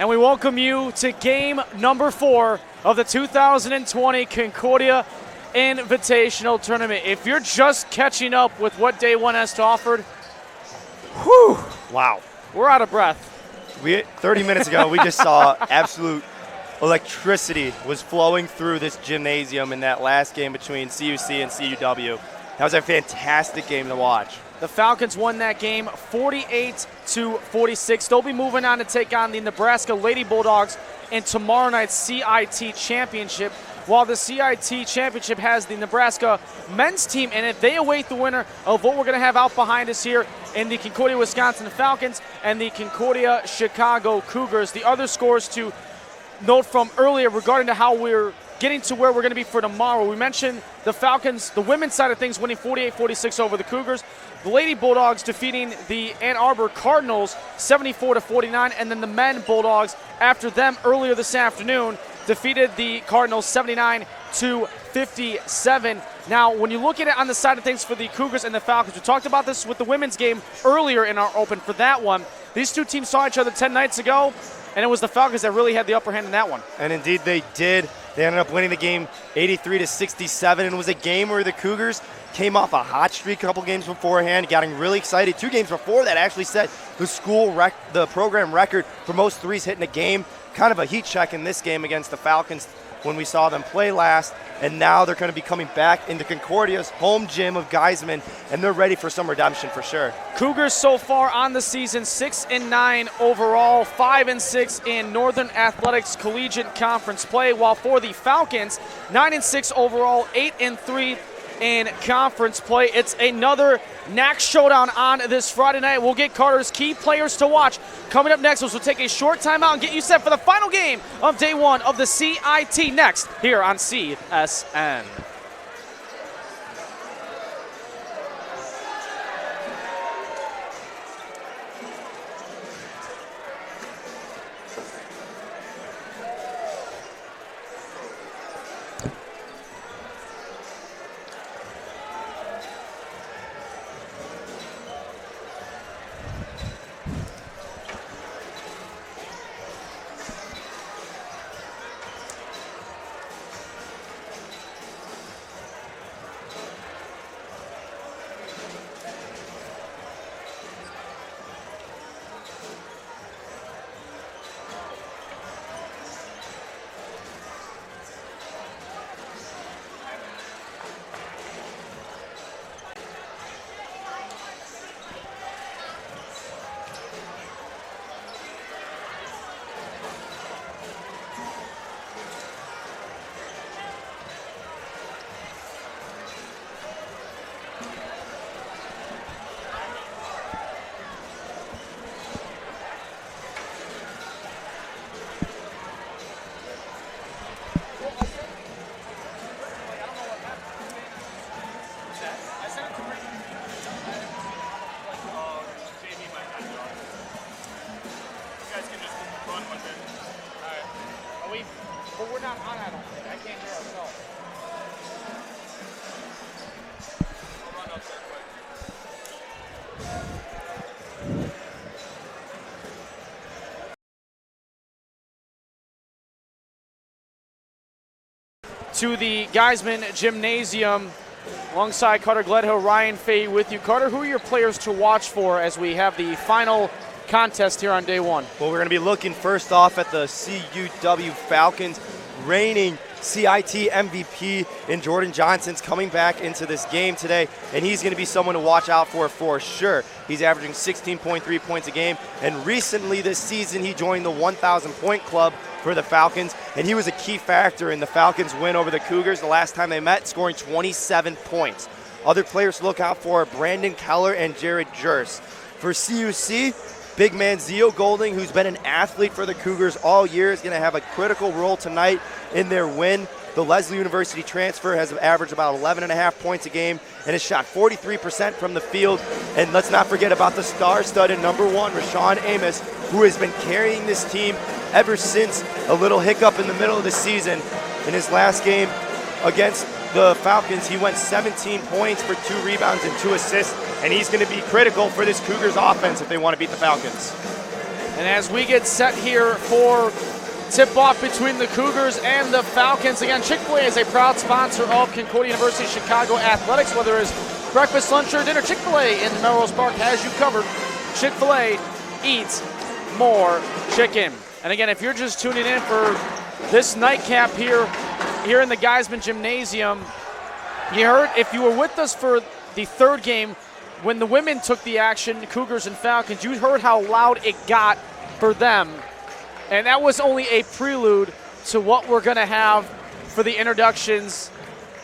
and we welcome you to game number 4 of the 2020 Concordia Invitational Tournament. If you're just catching up with what day 1 has to offer, whew, wow, we're out of breath. 30 minutes ago, we just saw absolute electricity was flowing through this gymnasium in that last game between CUC and CUW. That was a fantastic game to watch. The Falcons won that game 48-46. They'll be moving on to take on the Nebraska Lady Bulldogs in tomorrow night's CIT Championship. While the CIT Championship has the Nebraska men's team in it, they await the winner of what we're going to have out behind us here in the Concordia, Wisconsin Falcons and the Concordia, Chicago Cougars. The other scores to note from earlier regarding to how we're getting to where we're going to be for tomorrow. We mentioned the Falcons, the women's side of things, winning 48-46 over the Cougars. The Lady Bulldogs defeating the Ann Arbor Cardinals 74-49, and then the men Bulldogs, after them earlier this afternoon, defeated the Cardinals 79-57. Now, when you look at it on the side of things for the Cougars and the Falcons, we talked about this with the women's game earlier in our open for that one. These two teams saw each other 10 nights ago, and it was the Falcons that really had the upper hand in that one. And indeed they did. They ended up winning the game 83-67, and it was a game where the Cougars came off a hot streak a couple games beforehand, getting really excited. 2 games before that actually set the program record for most threes hit in a game. Kind of a heat check in this game against the Falcons when we saw them play last, and now they're going to be coming back into Concordia's home gym of Geisman, and they're ready for some redemption for sure. Cougars so far on the season 6-9 overall, 5-6 in Northern Athletics Collegiate Conference play, while for the Falcons, 9-6 overall, 8-3 in conference play. It's another NAC showdown on this Friday night. We'll get Carter's key players to watch coming up next. We'll take a short timeout and get you set for the final game of day 1 of the CIT next here on CSN. But we're not on, I don't think. I can't hear ourselves. We'll run up there quick. To the Geisman Gymnasium, alongside Carter Gledhill, Ryan Fahey with you. Carter, who are your players to watch for as we have the final contest here on day 1? Well, we're going to be looking first off at the CUW Falcons. Reigning CIT MVP in Jordan Johnson's coming back into this game today, and he's going to be someone to watch out for sure. He's averaging 16.3 points a game, and recently this season he joined the 1,000-point club for the Falcons, and he was a key factor in the Falcons' win over the Cougars the last time they met, scoring 27 points. Other players to look out for are Brandon Keller and Jared Jers. For CUC, big man Zio Golding, who's been an athlete for the Cougars all year, is going to have a critical role tonight in their win. The Lesley University transfer has averaged about 11.5 points a game and has shot 43% from the field. And let's not forget about the star-studded number 1, Rashawn Amos, who has been carrying this team ever since a little hiccup in the middle of the season. In his last game against the Falcons, he went 17 points for 2 rebounds and 2 assists, and he's going to be critical for this Cougars offense if they want to beat the Falcons. And as we get set here for tip-off between the Cougars and the Falcons, again, Chick-fil-A is a proud sponsor of Concordia University Chicago Athletics. Whether it's breakfast, lunch, or dinner, Chick-fil-A in Melrose Park has you covered. Chick-fil-A, eat more chicken. And again, if you're just tuning in for this nightcap here in the Geisman Gymnasium, you heard, if you were with us for the third game, when the women took the action, Cougars and Falcons, you heard how loud it got for them. And that was only a prelude to what we're going to have for the introductions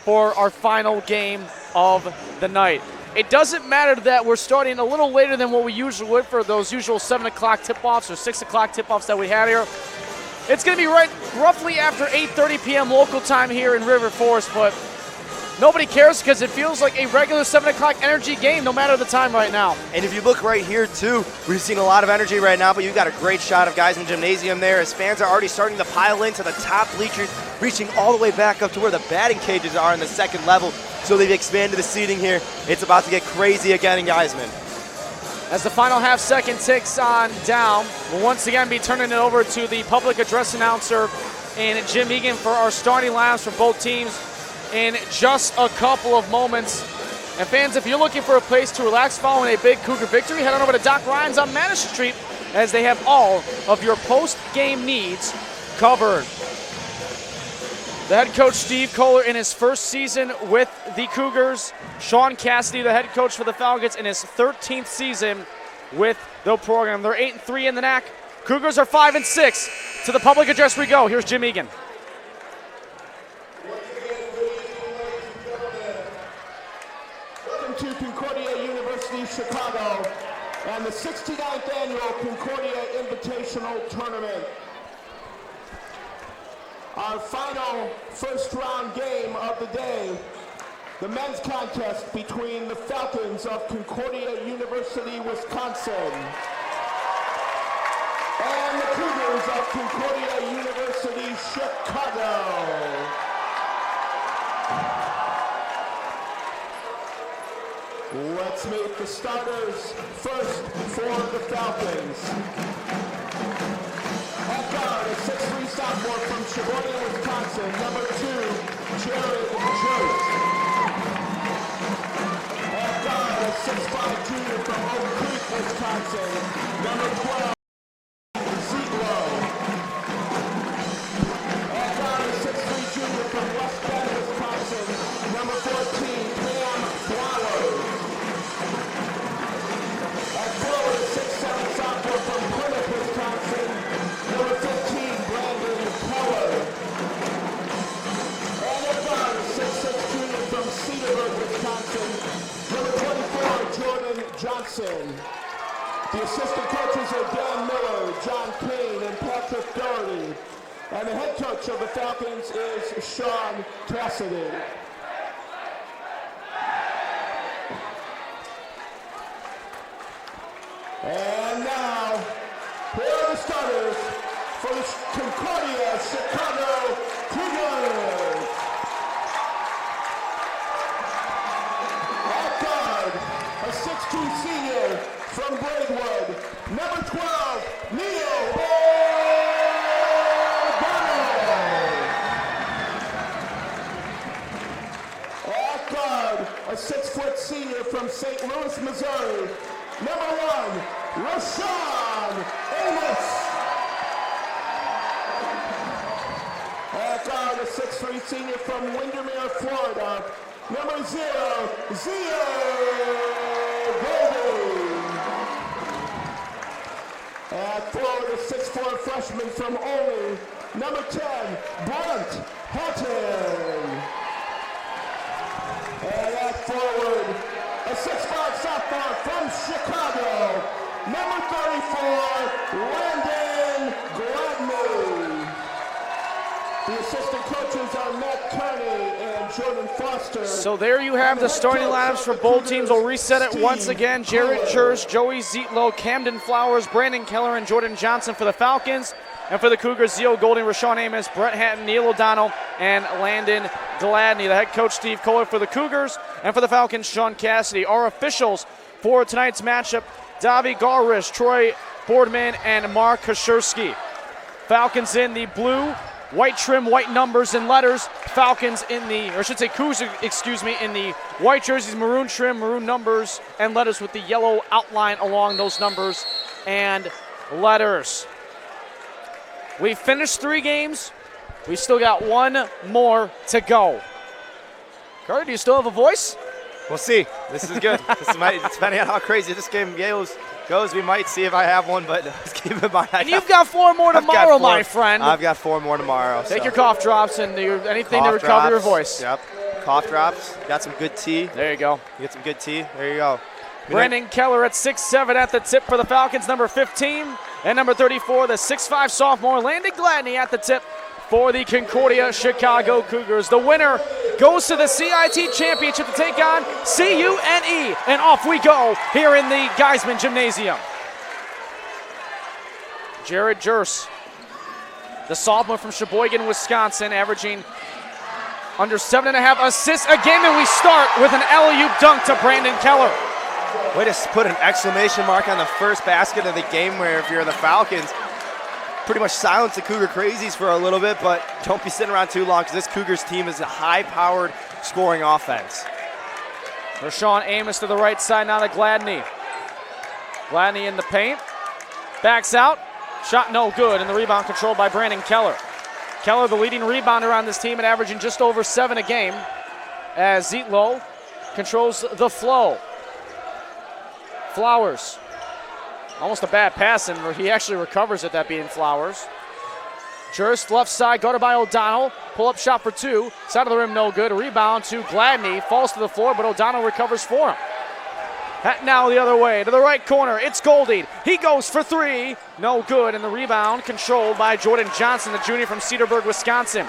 for our final game of the night. It doesn't matter that we're starting a little later than what we usually would for those usual 7 o'clock tip-offs or 6 o'clock tip-offs that we have here. It's going to be roughly after 8:30 p.m. local time here in River Forest, but nobody cares because it feels like a regular 7 o'clock energy game no matter the time right now. And if you look right here, too, we've seen a lot of energy right now, but you've got a great shot of guys in the gymnasium there as fans are already starting to pile into the top bleachers, reaching all the way back up to where the batting cages are in the second level. So they've expanded the seating here. It's about to get crazy again in Geisman. As the final half second ticks on down, we'll once again be turning it over to the public address announcer and Jim Egan for our starting lineups for both teams in just a couple of moments. And fans, if you're looking for a place to relax following a big Cougar victory, head on over to Doc Ryan's on Madison Street as they have all of your post-game needs covered. The head coach, Steve Kohler, in his first season with the Cougars. Sean Cassidy, the head coach for the Falcons, in his 13th season with the program. They're 8-3 in the NAC. Cougars are 5-6. To the public address we go. Here's Jim Egan. Welcome to Concordia University Chicago and the 69th annual Concordia Invitational Tournament. Our final first round game of the day, the men's contest between the Falcons of Concordia University, Wisconsin, and the Cougars of Concordia University, Chicago. Let's meet the starters. First for the Falcons. At guard, a 6'3" sophomore from Sheboygan, Wisconsin, number 2, Jared Jost. At guard, a 6'5" junior from Oak Creek, Wisconsin, number 12, Zietlow. At guard, a 6'3" junior from West Bend, Wisconsin, number 14, Pam Flowers. At forward, a 6'7" sophomore from Plymouth, Wisconsin, number 15, Brandon Keller. And at guard, a 6'6" junior from Cedarburg, Wisconsin, number 24, Jordan Johnson. The assistant coaches are Dan Miller, John Kane, and Patrick Doherty. And the head coach of the Falcons is Sean Cassidy. And now, here are the starters for the Concordia Chicago Cougars. At guard, a 6'2" senior from Braidwood, number 12, Neil O'Donnell. At guard, a 6' senior from St. Louis, Missouri, number 1, Rashawn Amos. At guard, a 6'3" senior from Windermere, Florida, number 0, Zio Golding. At forward, a 6'4" freshman from Olney, number 10, Brent Hutton. And at forward, a 6'5" sophomore from Chicago, number 34, Landon Gladney. The assistant coaches are Matt Kearney and Jordan Foster. So there you have the starting lineups for both teams. We'll reset it once again. Jared Church, Joey Zietlow, Camden Flowers, Brandon Keller, and Jordan Johnson for the Falcons. And for the Cougars, Zio Golding, Rashawn Amos, Brett Hatton, Neil O'Donnell, and Landon Gladney. The head coach, Steve Kohler, for the Cougars. And for the Falcons, Sean Cassidy. Our officials for tonight's matchup, Davi Garrish, Troy Boardman, and Mark Kosherski. Falcons in the blue, white trim, white numbers and letters. Falcons in the, or I should say Cougars, excuse me, in the white jerseys, maroon trim, maroon numbers and letters with the yellow outline along those numbers and letters. We finished 3 games. We still got 1 more to go. Carter, do you still have a voice? We'll see. This is good. Depending on how crazy this game goes, we might see if I have one, but let's keep in mind. And you've got 4 more tomorrow, my friend. I've got 4 more tomorrow. Take your cough drops and anything to recover your voice. Yep. Cough drops. Got some good tea. There you go. You get some good tea. There you go. Brandon Keller at 6'7" at the tip for the Falcons, number 15. And number 34, the 6'5" sophomore, Landon Gladney at the tip for the Concordia Chicago Cougars. The winner goes to the CIT Championship to take on CUNE. And off we go here in the Geisman Gymnasium. Jared Jers, the sophomore from Sheboygan, Wisconsin, averaging under 7.5 assists a game. And we start with an alley-oop dunk to Brandon Keller. Way to put an exclamation mark on the first basket of the game, where if you're the Falcons, pretty much silence the Cougar Crazies for a little bit, but don't be sitting around too long because this Cougars team is a high-powered scoring offense. Rashawn Amos to the right side now to Gladney. Gladney in the paint. Backs out. Shot no good, and the rebound controlled by Brandon Keller. Keller, the leading rebounder on this team, and averaging just over 7 a game, as Zietlow controls the flow. Flowers. Almost a bad pass, and he actually recovers it, that being Flowers. Jurst left side, guarded by O'Donnell. Pull-up shot for 2. Side of the rim, no good. A rebound to Gladney. Falls to the floor, but O'Donnell recovers for him. Now the other way, to the right corner. It's Golding. He goes for 3. No good, and the rebound controlled by Jordan Johnson, the junior from Cedarburg, Wisconsin.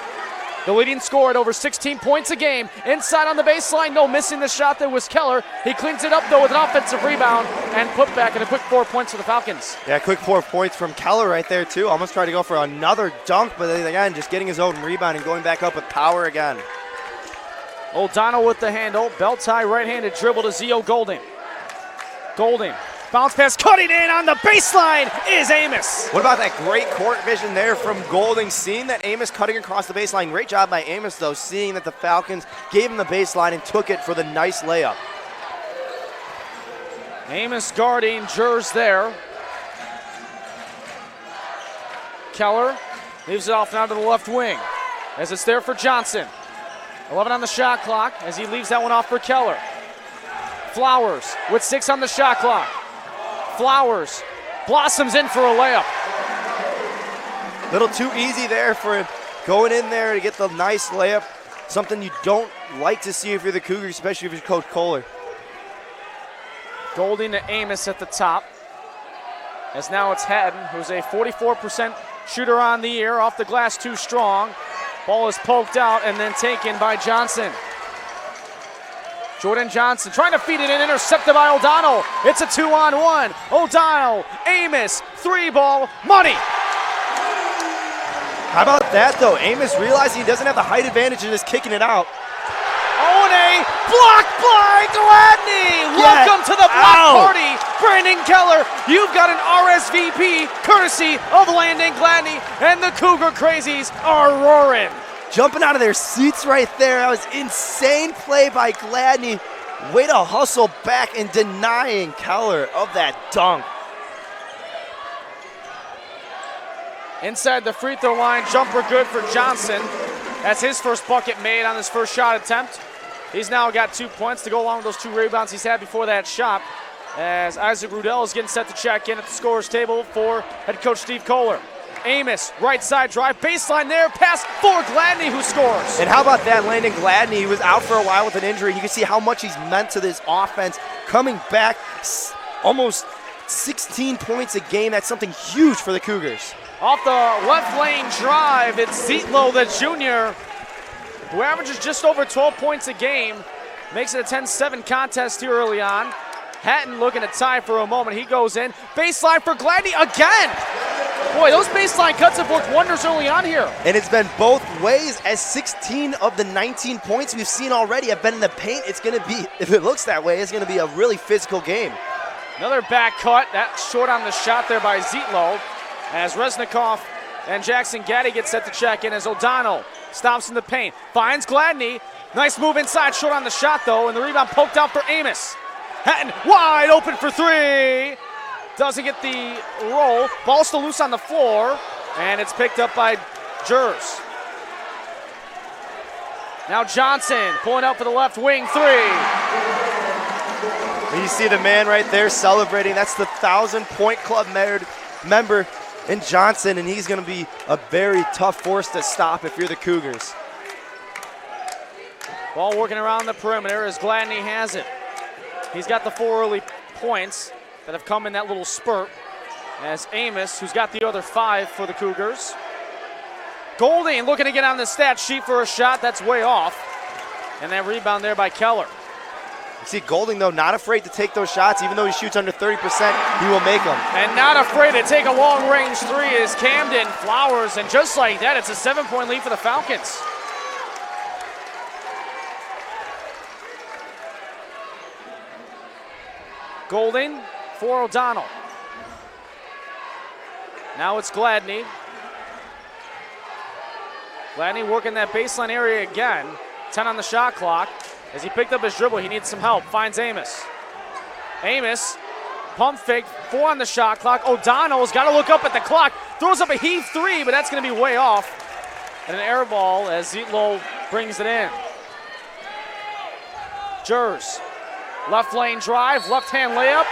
The leading scorer at over 16 points a game. Inside on the baseline, no, missing the shot there was Keller. He cleans it up, though, with an offensive rebound and put back, and a quick 4 points for the Falcons. Yeah, quick 4 points from Keller right there, too. Almost tried to go for another dunk, but again, just getting his own rebound and going back up with power again. O'Donnell with the handle. Belt tie, right-handed dribble to Zio Golding. Golding. Bounce pass, cutting in on the baseline is Amos. What about that great court vision there from Golding, seeing that Amos cutting across the baseline. Great job by Amos, though, seeing that the Falcons gave him the baseline and took it for the nice layup. Amos guarding Jers there. Keller leaves it off now to the left wing as it's there for Johnson. 11 on the shot clock as he leaves that one off for Keller. Flowers with 6 on the shot clock. Flowers blossoms in for a layup. Little too easy there for him, going in there to get the nice layup. Something you don't like to see if you're the Cougars, especially if you're Coach Kohler. Golding to Amos at the top. As now it's Haddon, who's a 44% shooter on the year, off the glass too strong. Ball is poked out and then taken by Johnson. Jordan Johnson trying to feed it in, intercepted by O'Donnell. It's a 2-on-1. O'Donnell, Amos, 3-ball, money. How about that, though? Amos realizing he doesn't have the height advantage and is kicking it out. One blocked by Gladney. Welcome to the block party, Brandon Keller. You've got an RSVP courtesy of Landon Gladney, and the Cougar Crazies are roaring. Jumping out of their seats right there. That was insane play by Gladney. Way to hustle back and denying Keller of that dunk. Inside the free throw line, jumper good for Johnson. That's his first bucket made on his first shot attempt. He's now got 2 points to go along with those 2 rebounds he's had before that shot, as Isaac Rudell is getting set to check in at the scorer's table for head coach Steve Kohler. Amos, right side drive, baseline there, pass for Gladney, who scores. And how about that, Landon Gladney? He was out for a while with an injury. You can see how much he's meant to this offense. Coming back, almost 16 points a game. That's something huge for the Cougars. Off the left lane drive, it's Zietlow, the junior, who averages just over 12 points a game. Makes it a 10-7 contest here early on. Hatton looking to tie for a moment. He goes in. Baseline for Gladney again. Boy, those baseline cuts have worked wonders early on here. And it's been both ways, as 16 of the 19 points we've seen already have been in the paint. It's going to be, if it looks that way, it's going to be a really physical game. Another back cut. That's short on the shot there by Zietlow. As Resnikoff and Jackson Gaddy get set to check in as O'Donnell stops in the paint. Finds Gladney. Nice move inside. Short on the shot, though, and the rebound poked out for Amos. Hatton wide open for three. Doesn't get the roll. Ball still loose on the floor, and it's picked up by Jers. Now Johnson pulling out for the left wing three. And you see the man right there celebrating. That's the 1,000-point club member in Johnson, and he's going to be a very tough force to stop if you're the Cougars. Ball working around the perimeter as Gladney has it. He's got the 4 early points that have come in that little spurt. As Amos, who's got the other 5 for the Cougars. Golding looking to get on the stat sheet for a shot. That's way off. And that rebound there by Keller. You see Golding, though, not afraid to take those shots. Even though he shoots under 30%, he will make them. And not afraid to take a long-range three is Camden. Flowers, and just like that, it's a 7-point lead for the Falcons. Golding for O'Donnell. Now it's Gladney. Gladney working that baseline area again. 10 on the shot clock. As he picked up his dribble, he needs some help. Finds Amos. Amos, pump fake, 4 on the shot clock. O'Donnell's got to look up at the clock. Throws up a heave three, but that's going to be way off. And an air ball as Zietlow brings it in. Jers, left lane drive, left hand layup.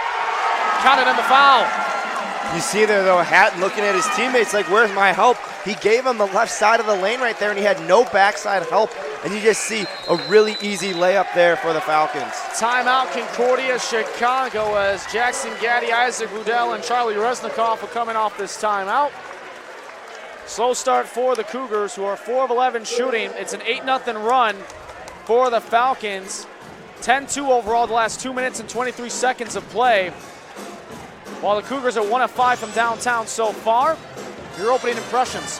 Counted in the foul. You see there, though, Hatton looking at his teammates like, where's my help? He gave him the left side of the lane right there, and he had no backside help. And you just see a really easy layup there for the Falcons. Timeout, Concordia, Chicago, as Jackson Gaddy, Isaac Rudell, and Charlie Resnikoff are coming off this timeout. Slow start for the Cougars, who are 4 of 11 shooting. It's an 8-0 run for the Falcons. 10-2 overall the last 2 minutes and 23 seconds of play. While the Cougars are 1 of 5 from downtown so far. Your opening impressions.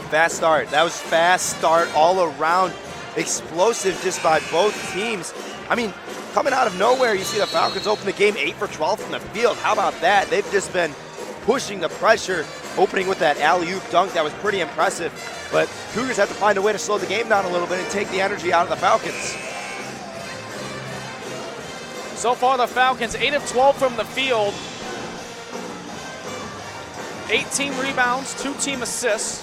Fast start. That was fast start all around. Explosive just by both teams. I mean, coming out of nowhere, you see the Falcons open the game 8 for 12 from the field. How about that? They've just been pushing the pressure, opening with that alley-oop dunk. That was pretty impressive. But Cougars have to find a way to slow the game down a little bit and take the energy out of the Falcons. So far, the Falcons 8 of 12 from the field. 18 rebounds, 2 team assists.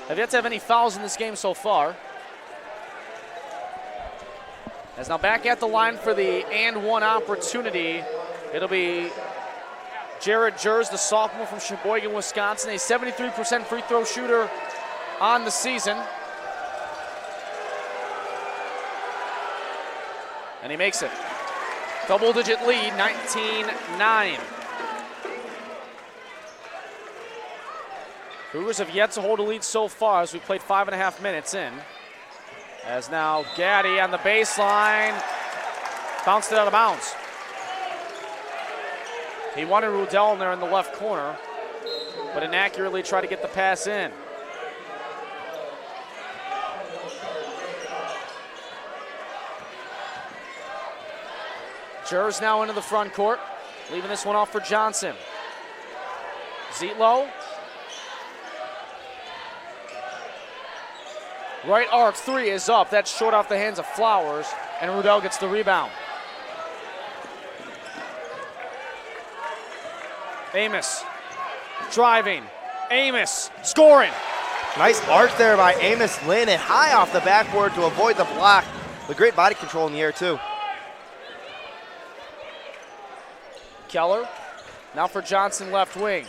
Have yet to have any fouls in this game so far. As now back at the line for the and one opportunity. It'll be Jared Jers, the sophomore from Sheboygan, Wisconsin, a 73% free throw shooter on the season. And he makes it. Double-digit lead, 19-9. Cougars have yet to hold a lead so far as we played 5.5 minutes in. As now Gaddy on the baseline, bounced it out of bounds. He wanted Rudell in there in the left corner, but inaccurately tried to get the pass in. Jers now into the front court, leaving this one off for Johnson. Zietlow. Right arc three is up. That's short off the hands of Flowers, and Rudell gets the rebound. Amos driving. Amos scoring. Nice arc there by Amos, laying it high off the backboard to avoid the block. The great body control in the air, too. Keller, now for Johnson left wing.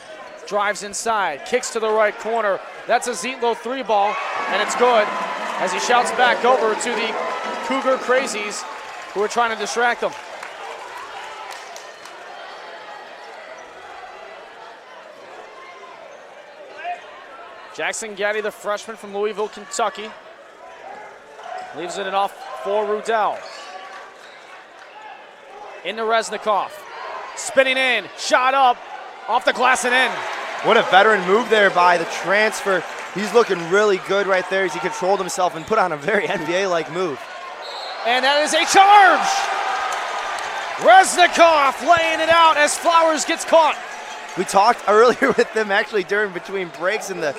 Drives inside, kicks to the right corner. That's a Zietlow 3 ball, and it's good as he shouts back over to the Cougar crazies who are trying to distract him. Jackson Gaddy, the freshman from Louisville, Kentucky. Leaves it off for Rudell. Into Resnikoff. Spinning in, shot up, off the glass and in. What a veteran move there by the transfer. He's looking really good right there as he controlled himself and put on a very NBA-like move. And that is a charge! Reznikov laying it out as Flowers gets caught. We talked earlier with them actually during between breaks in the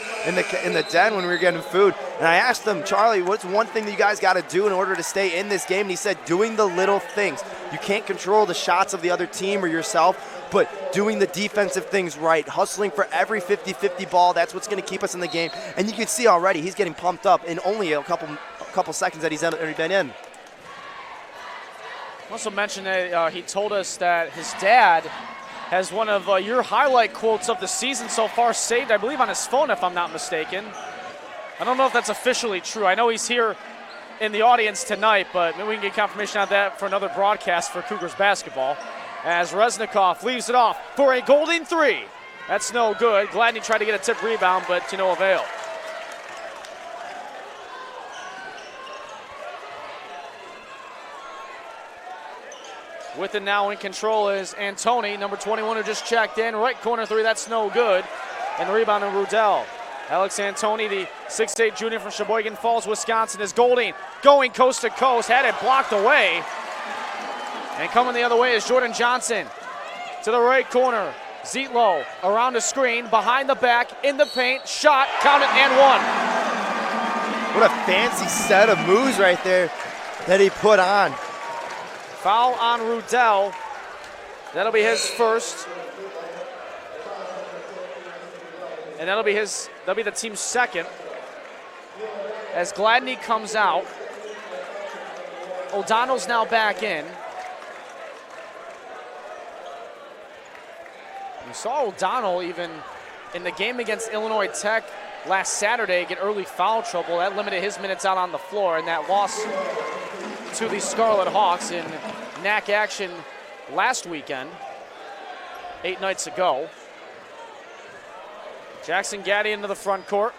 den when we were getting food, and I asked them, Charlie, what's one thing that you guys got to do in order to stay in this game? And he said, doing the little things. You can't control the shots of the other team or yourself, but doing the defensive things right, hustling for every 50-50 ball, that's what's going to keep us in the game. And you can see already he's getting pumped up in only a couple seconds that he's already been in. Also mentioned that he told us that his dad has one of your highlight quotes of the season so far saved, I believe, on his phone, if I'm not mistaken. I don't know if that's officially true. I know he's here in the audience tonight, but maybe we can get confirmation on that for another broadcast for Cougars basketball. As Reznikov leaves it off for a golden three. That's no good. Gladney tried to get a tip rebound, but to no avail. With it now in control is Antoni, number 21, who just checked in. Right corner three, that's no good. And the rebound in Rudell. Alex Antoni, the 6'8 junior from Sheboygan Falls, Wisconsin, is Golding going coast to coast. Had it blocked away. And coming the other way is Jordan Johnson. To the right corner, Zietlow around the screen, behind the back, in the paint, shot, count it, and one. What a fancy set of moves right there that he put on. Foul on Rudell. That'll be his first. And that'll be the team's second. As Gladney comes out, O'Donnell's now back in. We saw O'Donnell even in the game against Illinois Tech last Saturday get early foul trouble. That limited his minutes out on the floor, and that loss to the Scarlet Hawks in NAC action last weekend, 8 nights ago. Jackson Gaddy into the front court.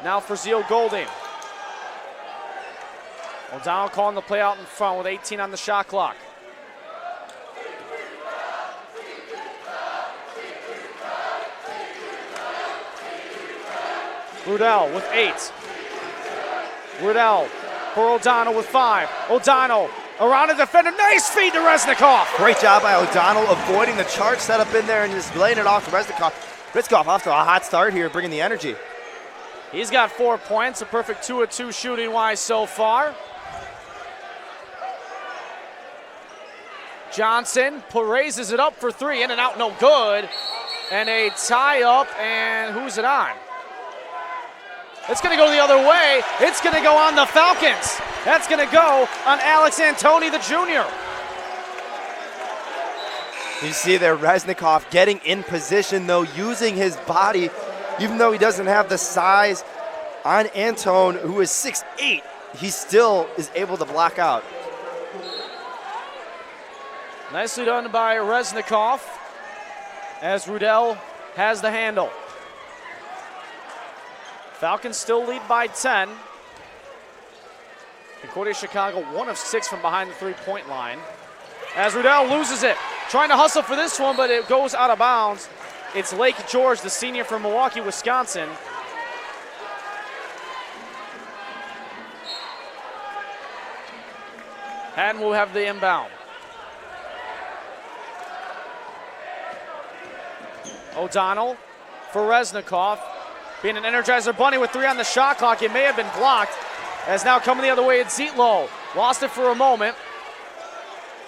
Now for Zeal Golding. O'Donnell calling the play out in front with 18 on the shot clock. Rudell with 8. Rudell for O'Donnell with 5. O'Donnell around a defender. Nice feed to Reznikov. Great job by O'Donnell avoiding the charge setup in there and just laying it off to Reznikov. Reznikov off to a hot start here, bringing the energy. He's got 4 points, a perfect 2 of 2 shooting-wise so far. Johnson raises it up for 3, in and out, no good. And a tie-up, and who's it on? It's going to go the other way. It's going to go on the Falcons. That's going to go on Alex Antoni, the junior. You see there Reznikov getting in position, though, using his body, even though he doesn't have the size on Anton, who is 6'8", he still is able to block out. Nicely done by Reznikov as Rudell has the handle. Falcons still lead by 10. Concordia Chicago 1 of 6 from behind the three-point line. As Rudell loses it, trying to hustle for this one, but it goes out of bounds. It's Lake George, the senior from Milwaukee, Wisconsin. Haddon will have the inbound. O'Donnell for Reznikov. Being an Energizer Bunny with 3 on the shot clock. It may have been blocked. As now coming the other way, it's Zietlow. Lost it for a moment.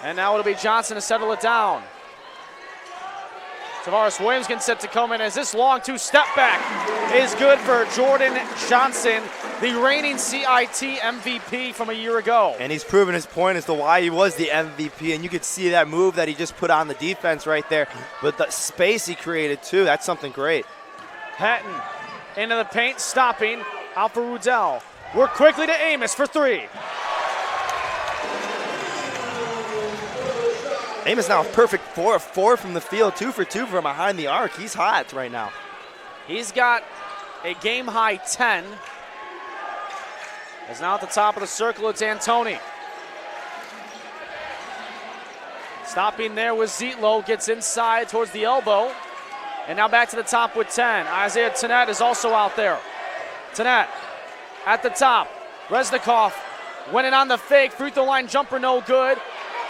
And now it'll be Johnson to settle it down. Tavares Williams getting set to come in as this long 2-step back is good for Jordan Johnson, the reigning CIT MVP from a year ago. And he's proven his point as to why he was the MVP, and you could see that move that he just put on the defense right there. But the space he created too, that's something great. Hatton into the paint, stopping, out for Rudell. Work quickly to Amos for 3. Amos now a perfect 4 of 4 from the field, 2 for 2 from behind the arc. He's hot right now. He's got a game-high 10. As now at the top of the circle, it's Antoni. Stopping there with Zietlow, gets inside towards the elbow. And now back to the top with 10. Isaiah Tannett is also out there. Tannett at the top. Reznikov went in on the fake. Free throw line jumper no good.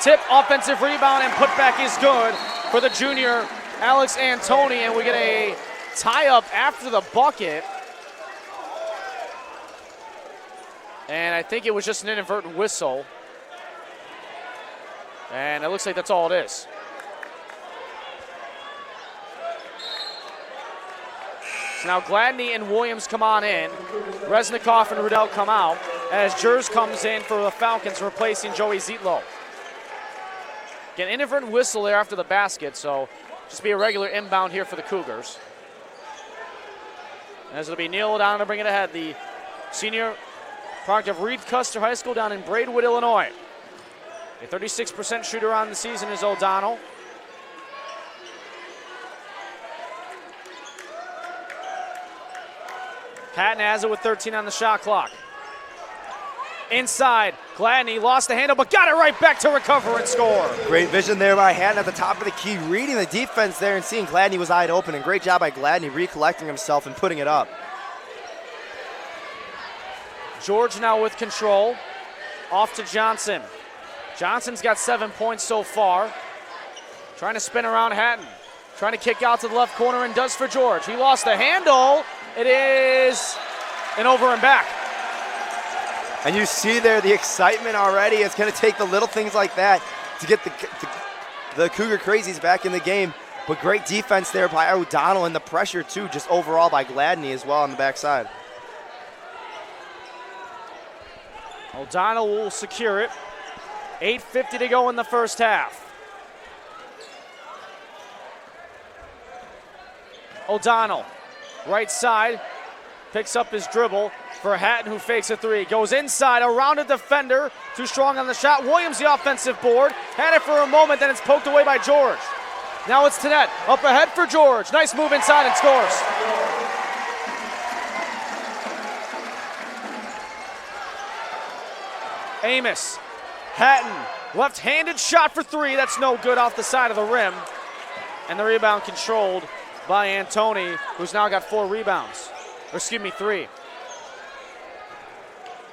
tip, offensive rebound, and putback is good for the junior, Alex Antoni, and we get a tie-up after the bucket. And I think it was just an inadvertent whistle. And it looks like that's all it is. So now Gladney and Williams come on in. Resnikoff and Rudell come out as Jers comes in for the Falcons, replacing Joey Zietlow. Again, inadvertent whistle there after the basket, so just be a regular inbound here for the Cougars. As it'll be Neil O'Donnell to bring it ahead, the senior product of Reed Custer High School down in Braidwood, Illinois. A 36% shooter on the season is O'Donnell. Hatton has it with 13 on the shot clock. Inside, Gladney lost the handle, but got it right back to recover and score. Great vision there by Hatton at the top of the key, reading the defense there and seeing Gladney was wide open, and great job by Gladney recollecting himself and putting it up. George now with control. Off to Johnson. Johnson's got 7 points so far. Trying to spin around Hatton. Trying to kick out to the left corner and does for George. He lost the handle. It is an over and back. And you see there the excitement already. It's going to take the little things like that to get the Cougar Crazies back in the game. But great defense there by O'Donnell, and the pressure too, just overall by Gladney as well on the backside. O'Donnell will secure it. 8:50 to go in the first half. O'Donnell, right side, picks up his dribble for Hatton, who fakes a three. Goes inside, around a defender, too strong on the shot. Williams the offensive board, had it for a moment, then it's poked away by George. Now it's Tanette, up ahead for George. Nice move inside and scores. Amos, Hatton, left-handed shot for three. That's no good off the side of the rim. And the rebound controlled by Antoni, who's now got 4 rebounds. Or excuse me, 3.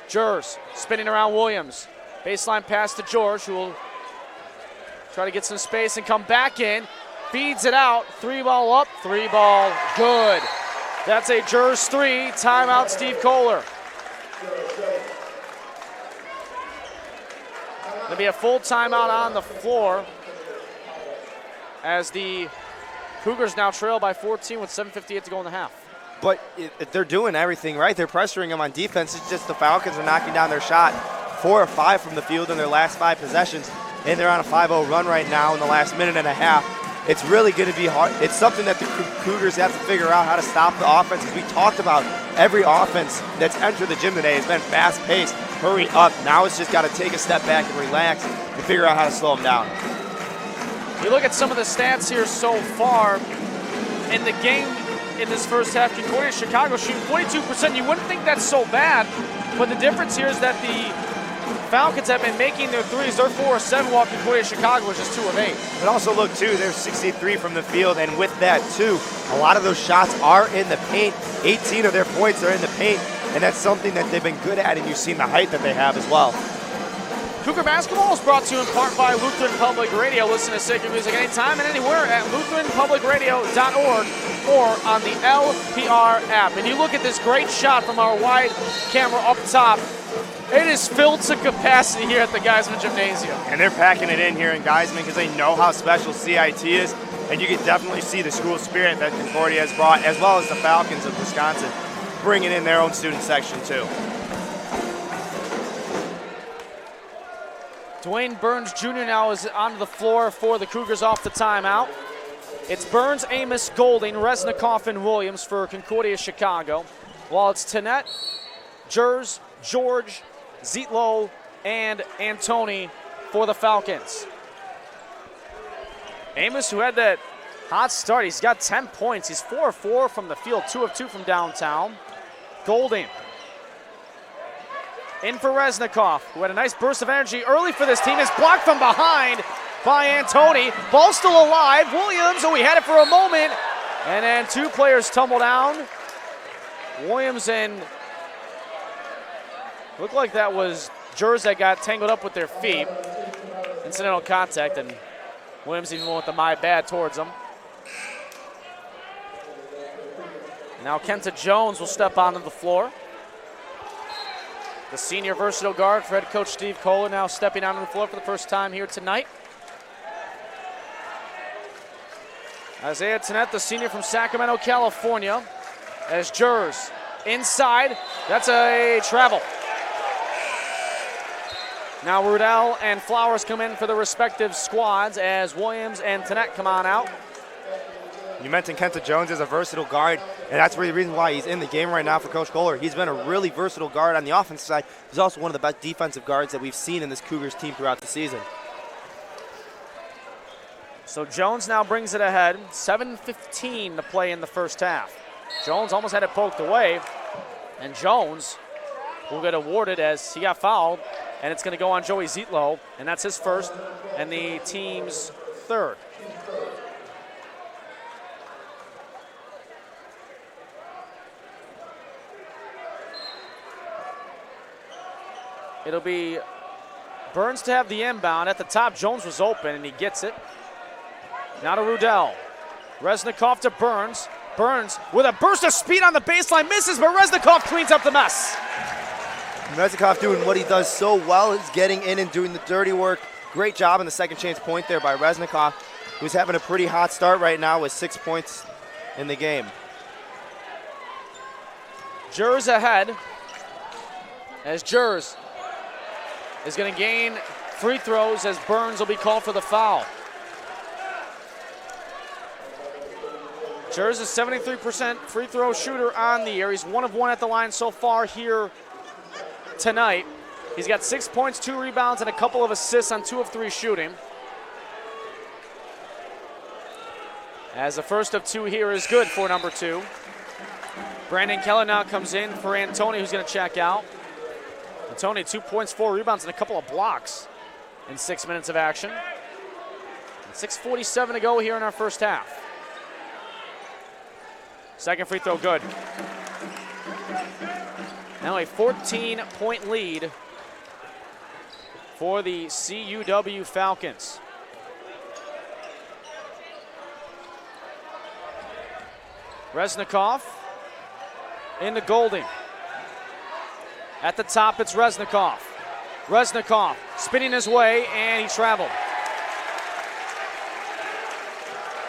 Jers spinning around Williams. Baseline pass to George, who will try to get some space and come back in. Feeds it out. 3-ball up, 3-ball good. That's a Jers 3. Timeout, Steve Kohler. There'll be a full timeout on the floor as the Cougars now trail by 14 with 7:58 to go in the half. But they're doing everything right. They're pressuring them on defense. It's just the Falcons are knocking down their shot 4 or 5 from the field in their last 5 possessions, and they're on a 5-0 run right now in the last minute and a half. It's really going to be hard. It's something that the Cougars have to figure out how to stop the offense. As we talked about, every offense that's entered the gym today has been fast-paced, hurry up. Now it's just got to take a step back and relax and figure out how to slow them down. You look at some of the stats here so far in the game in this first half. Concordia Chicago shooting 42%. You wouldn't think that's so bad, but the difference here is that the Falcons have been making their threes. They're 4 of 7, while Concordia Chicago is just 2 of 8. But also look too, they're 63 from the field, and with that too, a lot of those shots are in the paint. 18 of their points are in the paint, and that's something that they've been good at, and you've seen the height that they have as well. Cougar Basketball is brought to you in part by Lutheran Public Radio. Listen to sacred music anytime and anywhere at lutheranpublicradio.org or on the LPR app. And you look at this great shot from our wide camera up top. It is filled to capacity here at the Geisman Gymnasium. And they're packing it in here in Geisman because they know how special CIT is, and you can definitely see the school spirit that Concordia has brought, as well as the Falcons of Wisconsin bringing in their own student section too. Dwayne Burns Jr. now is onto the floor for the Cougars off the timeout. It's Burns, Amos, Golding, Resnikoff, and Williams for Concordia Chicago, while it's Tanette, Jers, George, Zietlow, and Antoni for the Falcons. Amos, who had that hot start, he's got 10 points. He's 4 of 4 from the field, 2 of 2 from downtown. Golding in for Resnikoff, who had a nice burst of energy early for this team. Is blocked from behind by Antoni. Ball still alive. Williams, he had it for a moment. And then 2 players tumble down. Williams and looked like that was Jers that got tangled up with their feet. incidental contact, and Williams even went with the my bad towards him. Now Kenta Jones will step onto the floor. The senior versatile guard for head coach Steve Kohler now stepping onto the floor for the first time here tonight. Isaiah Tennette, the senior from Sacramento, California, as Jers inside. That's a travel. Now Rudell and Flowers come in for the respective squads as Williams and Tennette come on out. You mentioned Kenta Jones as a versatile guard, and that's really the reason why he's in the game right now for Coach Kohler. He's been a really versatile guard on the offensive side. He's also one of the best defensive guards that we've seen in this Cougars team throughout the season. So Jones now brings it ahead. 7:15 to play in the first half. Jones almost had it poked away, and Jones will get awarded as he got fouled, and it's going to go on Joey Zietlow, and that's his first and the team's third. It'll be Burns to have the inbound. At the top, Jones was open, and he gets it. Now to Rudell. Reznikov to Burns. Burns with a burst of speed on the baseline, misses, but Reznikov cleans up the mess. Reznikov doing what he does so well is getting in and doing the dirty work. Great job on the second chance point there by Reznikov, who's having a pretty hot start right now with 6 points in the game. Jers ahead as Jers is going to gain free throws as Burns will be called for the foul. Jers is 73% free throw shooter on the year. He's 1 of 1 at the line so far here tonight. He's got 6 points, 2 rebounds, and a couple of assists on 2 of 3 shooting. As the first of 2 here is good for number 2. Brandon Keller now comes in for Antoni, who's going to check out. Antoni, 2 points, 4 rebounds, and a couple of blocks in 6 minutes of action. And 6:47 to go here in our first half. Second free throw good. Now a 14-point lead for the CUW Falcons. Reznikov into Golding. At the top, it's Reznikov. Reznikov spinning his way, and he traveled.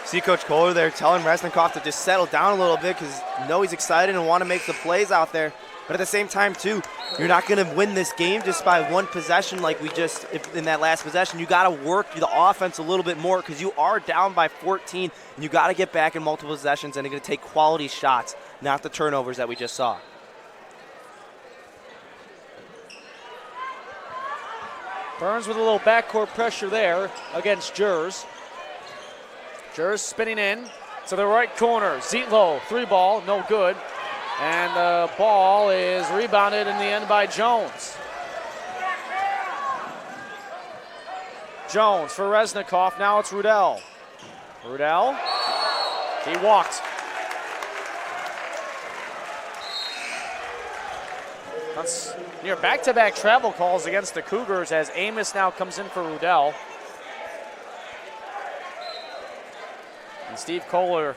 See Coach Kohler there telling Reznikov to just settle down a little bit because you know he's excited and want to make the plays out there. But at the same time, too, you're not going to win this game just by one possession like we just in that last possession. You got to work the offense a little bit more because you are down by 14, and you got to get back in multiple possessions, and you're going to take quality shots, not the turnovers that we just saw. Burns with a little backcourt pressure there against Jers. Jers spinning in to the right corner. Zietlow, 3-ball, no good. And the ball is rebounded in the end by Jones. Jones for Reznikov. Now it's Rudell. Rudell. He walked. That's near back-to-back travel calls against the Cougars as Amos now comes in for Rudell. And Steve Kohler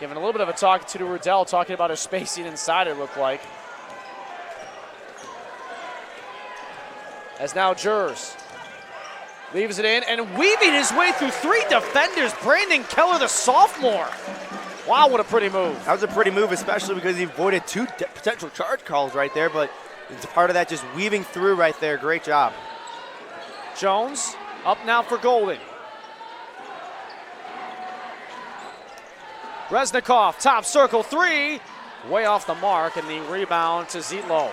giving a little bit of a talk to Rudell, talking about his spacing inside, it looked like. As now Jers leaves it in and weaving his way through 3 defenders. Brandon Keller, the sophomore. Wow, what a pretty move. That was a pretty move, especially because he avoided 2 potential charge calls right there, but it's part of that just weaving through right there. Great job. Jones up now for Golding. Reznikov, top circle 3, way off the mark, and the rebound to Zietlow.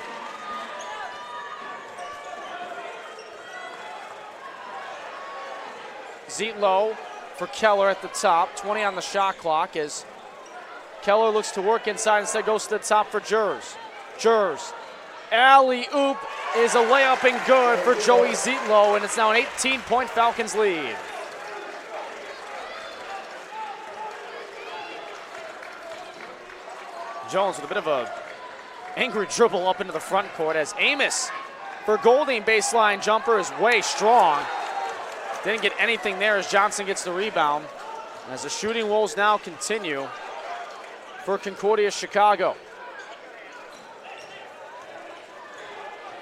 Zietlow for Keller at the top, 20 on the shot clock as Keller looks to work inside, instead goes to the top for Jers. Jers, alley-oop is a layup and good for Joey Zietlow, and it's now an 18-point Falcons lead. Jones with a bit of a angry dribble up into the front court as Amos for Golding. Baseline jumper is way strong. Didn't get anything there as Johnson gets the rebound. As the shooting woes now continue for Concordia Chicago.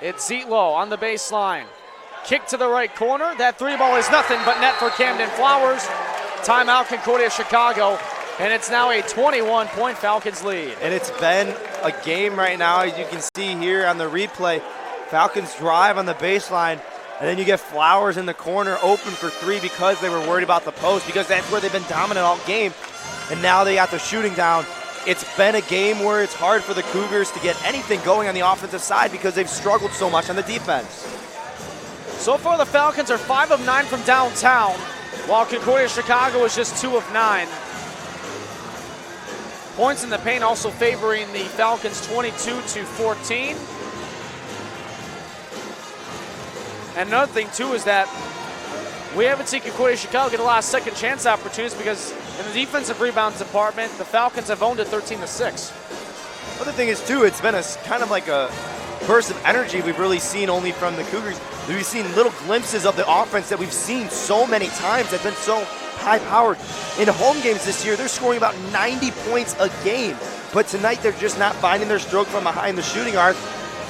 It's Zietlow on the baseline. Kick to the right corner. That three ball is nothing but net for Camden Flowers. Timeout Concordia Chicago. And it's now a 21-point Falcons lead. And it's been a game right now, as you can see here on the replay. Falcons drive on the baseline, and then you get Flowers in the corner open for three because they were worried about the post, because that's where they've been dominant all game. And now they got the shooting down. It's been a game where it's hard for the Cougars to get anything going on the offensive side because they've struggled so much on the defense. So far, the Falcons are 5 of 9 from downtown, while Concordia Chicago is just 2 of 9. Points in the paint also favoring the Falcons 22-14. And another thing, too, is that we haven't seen Concordia Chicago get a lot of second chance opportunities because in the defensive rebounds department, the Falcons have owned it 13-6. Other thing is, too, it's been a kind of like a burst of energy we've really seen only from the Cougars. We've seen little glimpses of the offense that we've seen so many times that have been so high-powered. In home games this year, they're scoring about 90 points a game. But tonight, they're just not finding their stroke from behind the shooting arc.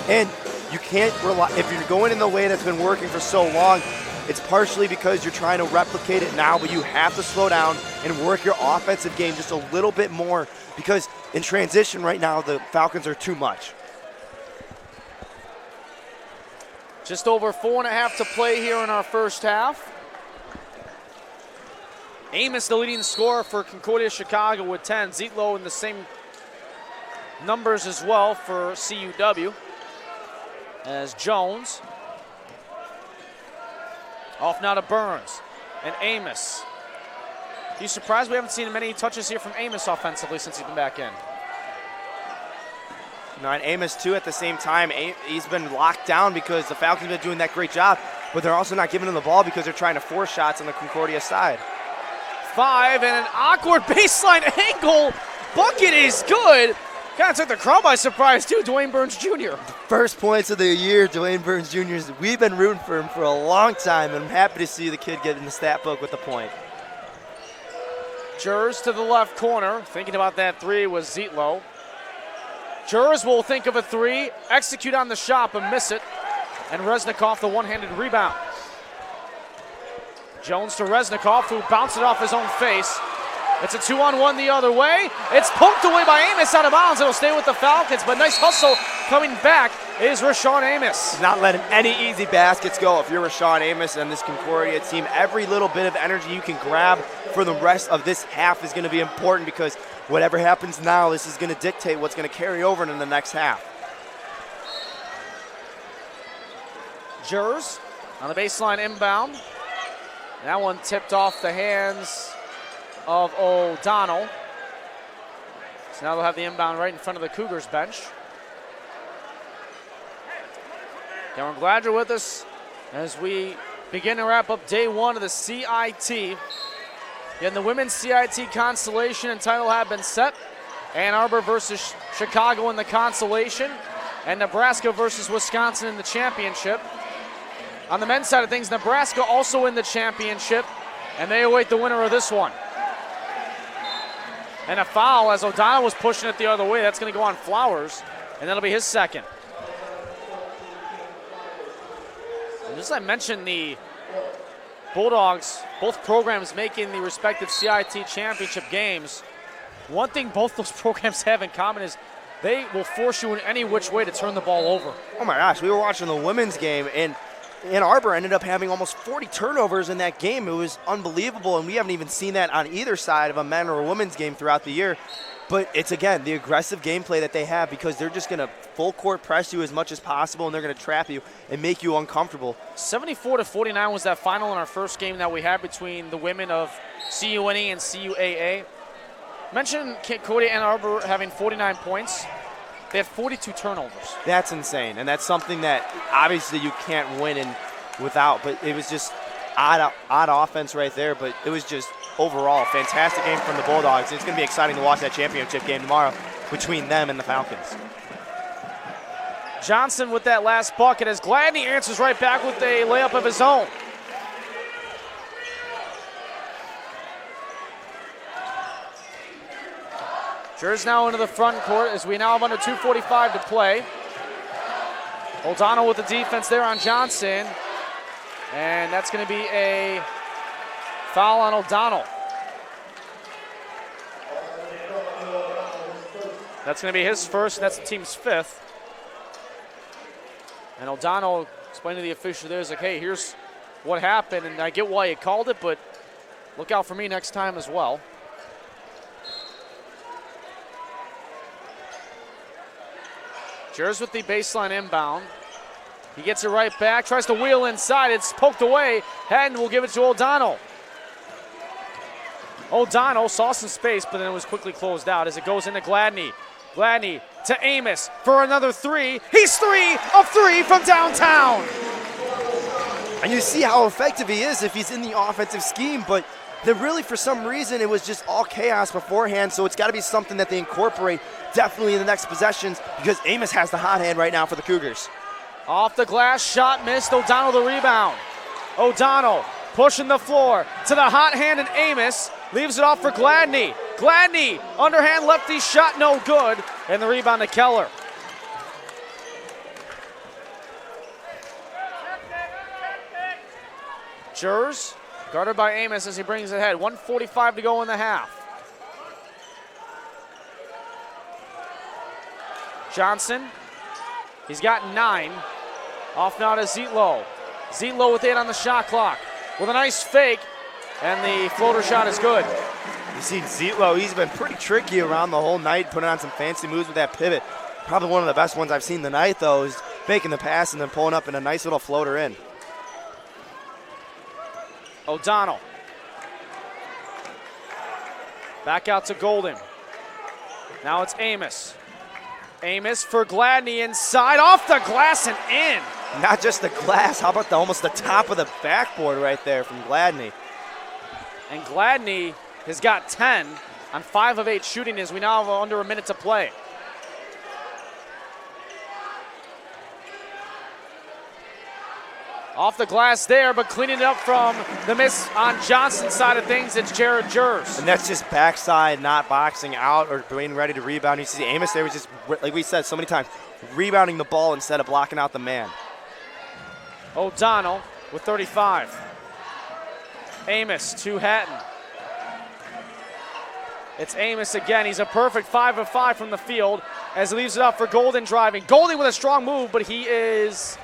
And you can't rely, if you're going in the way that's been working for so long, it's partially because you're trying to replicate it now, but you have to slow down and work your offensive game just a little bit more, because in transition right now, the Falcons are too much. Just over 4.5 to play here in our first half. Amos, the leading scorer for Concordia Chicago with 10. Zietlow in the same numbers as well for CUW. As Jones. Off now to Burns and Amos. You surprised we haven't seen many touches here from Amos offensively since he's been back in? No, and Amos, too, at the same time. He's been locked down because the Falcons have been doing that great job, but they're also not giving him the ball because they're trying to force shots on the Concordia side. 5 and an awkward baseline angle. Bucket is good. Kind of took the crowd by surprise, too, Dwayne Burns Jr. First points of the year, Dwayne Burns Jr. We've been rooting for him for a long time, and I'm happy to see the kid get in the stat book with the point. Jers to the left corner. Thinking about that three was Zietlow. Jers will think of a three, execute on the shot, but miss it. And Resnikoff, the one-handed rebound. Jones to Resnikoff, who bounced it off his own face. It's a 2-on-1 the other way. It's poked away by Amos out of bounds. It'll stay with the Falcons, but nice hustle coming back is Rashawn Amos. He's not letting any easy baskets go. If you're Rashawn Amos and this Concordia team, every little bit of energy you can grab for the rest of this half is going to be important, because whatever happens now, this is going to dictate what's going to carry over into the next half. Jers on the baseline inbound. That one tipped off the hands of O'Donnell. So now they'll have the inbound right in front of the Cougars bench. And we're glad you're with us as we begin to wrap up day one of the CIT. And the women's CIT consolation and title have been set. Ann Arbor versus Chicago in the consolation, and Nebraska versus Wisconsin in the championship. On the men's side of things, Nebraska also in the championship, and they await the winner of this one. And a foul as O'Donnell was pushing it the other way. That's going to go on Flowers, and that'll be his second. And just as I mentioned, the Bulldogs, both programs making the respective CIT championship games. One thing both those programs have in common is they will force you in any which way to turn the ball over. Oh my gosh, we were watching the women's game, and Ann Arbor ended up having almost 40 turnovers in that game. It was unbelievable, and we haven't even seen that on either side of a men or a women's game throughout the year. But it's, again, the aggressive gameplay that they have, because they're just going to full court press you as much as possible, and they're going to trap you and make you uncomfortable. 74-49 was that final in our first game that we had between the women of CUNE and CUAA. Mentioned Concordia Ann Arbor having 49 points. They had 42 turnovers. That's insane, and that's something that obviously you can't win in without, but it was just odd offense right there, but it was just overall fantastic game from the Bulldogs. It's going to be exciting to watch that championship game tomorrow between them and the Falcons. Johnson with that last bucket as Gladney answers right back with a layup of his own. Jers now into the front court as we now have under 2:45 to play. O'Donnell with the defense there on Johnson. And that's going to be a foul on O'Donnell. That's going to be his first, and that's the team's fifth. And O'Donnell explained to the official there, like, hey, here's what happened, and I get why you called it, but look out for me next time as well. Jers with the baseline inbound. He gets it right back, tries to wheel inside. It's poked away. Hatton will give it to O'Donnell. O'Donnell saw some space, but then it was quickly closed out as it goes into Gladney. Gladney to Amos for another three. He's 3 of 3 from downtown. And you see how effective he is if he's in the offensive scheme, but then really for some reason it was just all chaos beforehand, so it's got to be something that they incorporate definitely in the next possessions because Amos has the hot hand right now for the Cougars. Off the glass, shot missed. O'Donnell the rebound. O'Donnell pushing the floor to the hot hand, and Amos leaves it off for Gladney. Gladney, underhand lefty shot, no good, and the rebound to Keller. Jers, guarded by Amos as he brings it ahead. 1:45 to go in the half. Johnson, he's got 9. Off now to Zietlow. Zietlow with 8 on the shot clock. With a nice fake, and the floater shot is good. You see Zietlow, he's been pretty tricky around the whole night, putting on some fancy moves with that pivot. Probably one of the best ones I've seen tonight, though, is making the pass and then pulling up in a nice little floater in. O'Donnell. Back out to Golden. Now it's Amos. Amos for Gladney inside, off the glass and in. Not just the glass, how about almost the top of the backboard right there from Gladney. And Gladney has got 10 on 5 of 8 shooting as we now have under a minute to play. Off the glass there, but cleaning it up from the miss on Johnson's side of things, it's Jared Jers. And that's just backside, not boxing out or being ready to rebound. You see Amos there was just, like we said so many times, rebounding the ball instead of blocking out the man. O'Donnell with 35. Amos to Hatton. It's Amos again. He's a perfect 5 of 5 from the field as he leaves it up for Golden driving. Golden with a strong move, but he is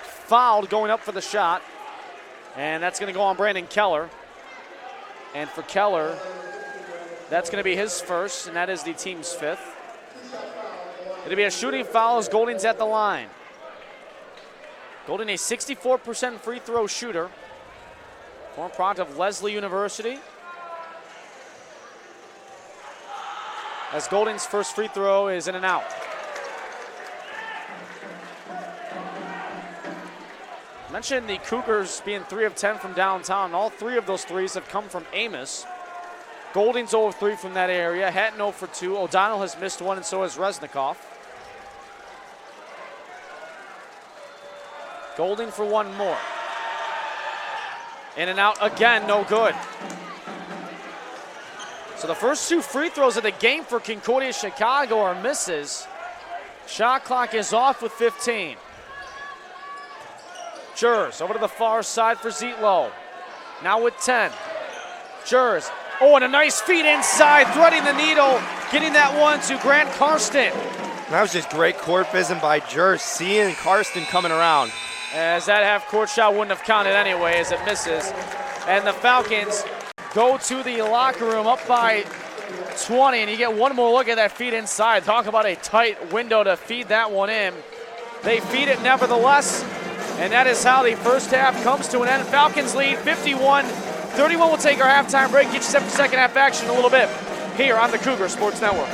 fouled going up for the shot. And that's going to go on Brandon Keller. And for Keller, that's going to be his first, and that is the team's 5th. It'll be a shooting foul as Golden's at the line. Golden, a 64% free throw shooter. Former product of Leslie University. As Golden's first free throw is in and out. I mentioned the Cougars being 3 of 10 from downtown. All 3 of those threes have come from Amos. Golden's 0 of 3 from that area. Hatton 0 for 2. O'Donnell has missed 1, and so has Resnikoff. Golden for 1 more. In and out again, no good. So the first 2 free throws of the game for Concordia Chicago are misses. Shot clock is off with 15. Jers over to the far side for Zietlow. Now with 10. Jers. Oh, and a nice feed inside, threading the needle, getting that one to Grant Karsten. That was just great court vision by Jers, seeing Karsten coming around. As that half-court shot wouldn't have counted anyway as it misses. And the Falcons go to the locker room up by 20, and you get one more look at that feed inside. Talk about a tight window to feed that one in. They feed it nevertheless, and that is how the first half comes to an end. Falcons lead 51-31. We'll take our halftime break, get you set for second half action in a little bit here on the Cougar Sports Network.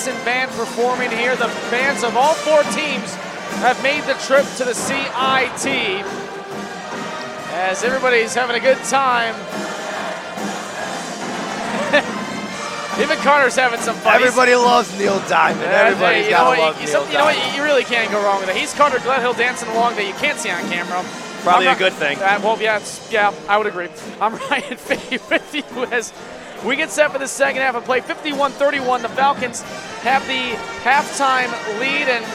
Johnson band performing here. The bands of all 4 teams have made the trip to the CIT as everybody's having a good time. Even Carter's having some fun. Everybody loves Neil Diamond. Everybody's got to love Neil Diamond. You know what? You really can't go wrong with it. He's Carter Gledhill dancing along that you can't see on camera. Probably a good thing. Well, yeah, I would agree. I'm Ryan 50 as we get set for the second half of play. 51-31, the Falcons have the halftime lead. And,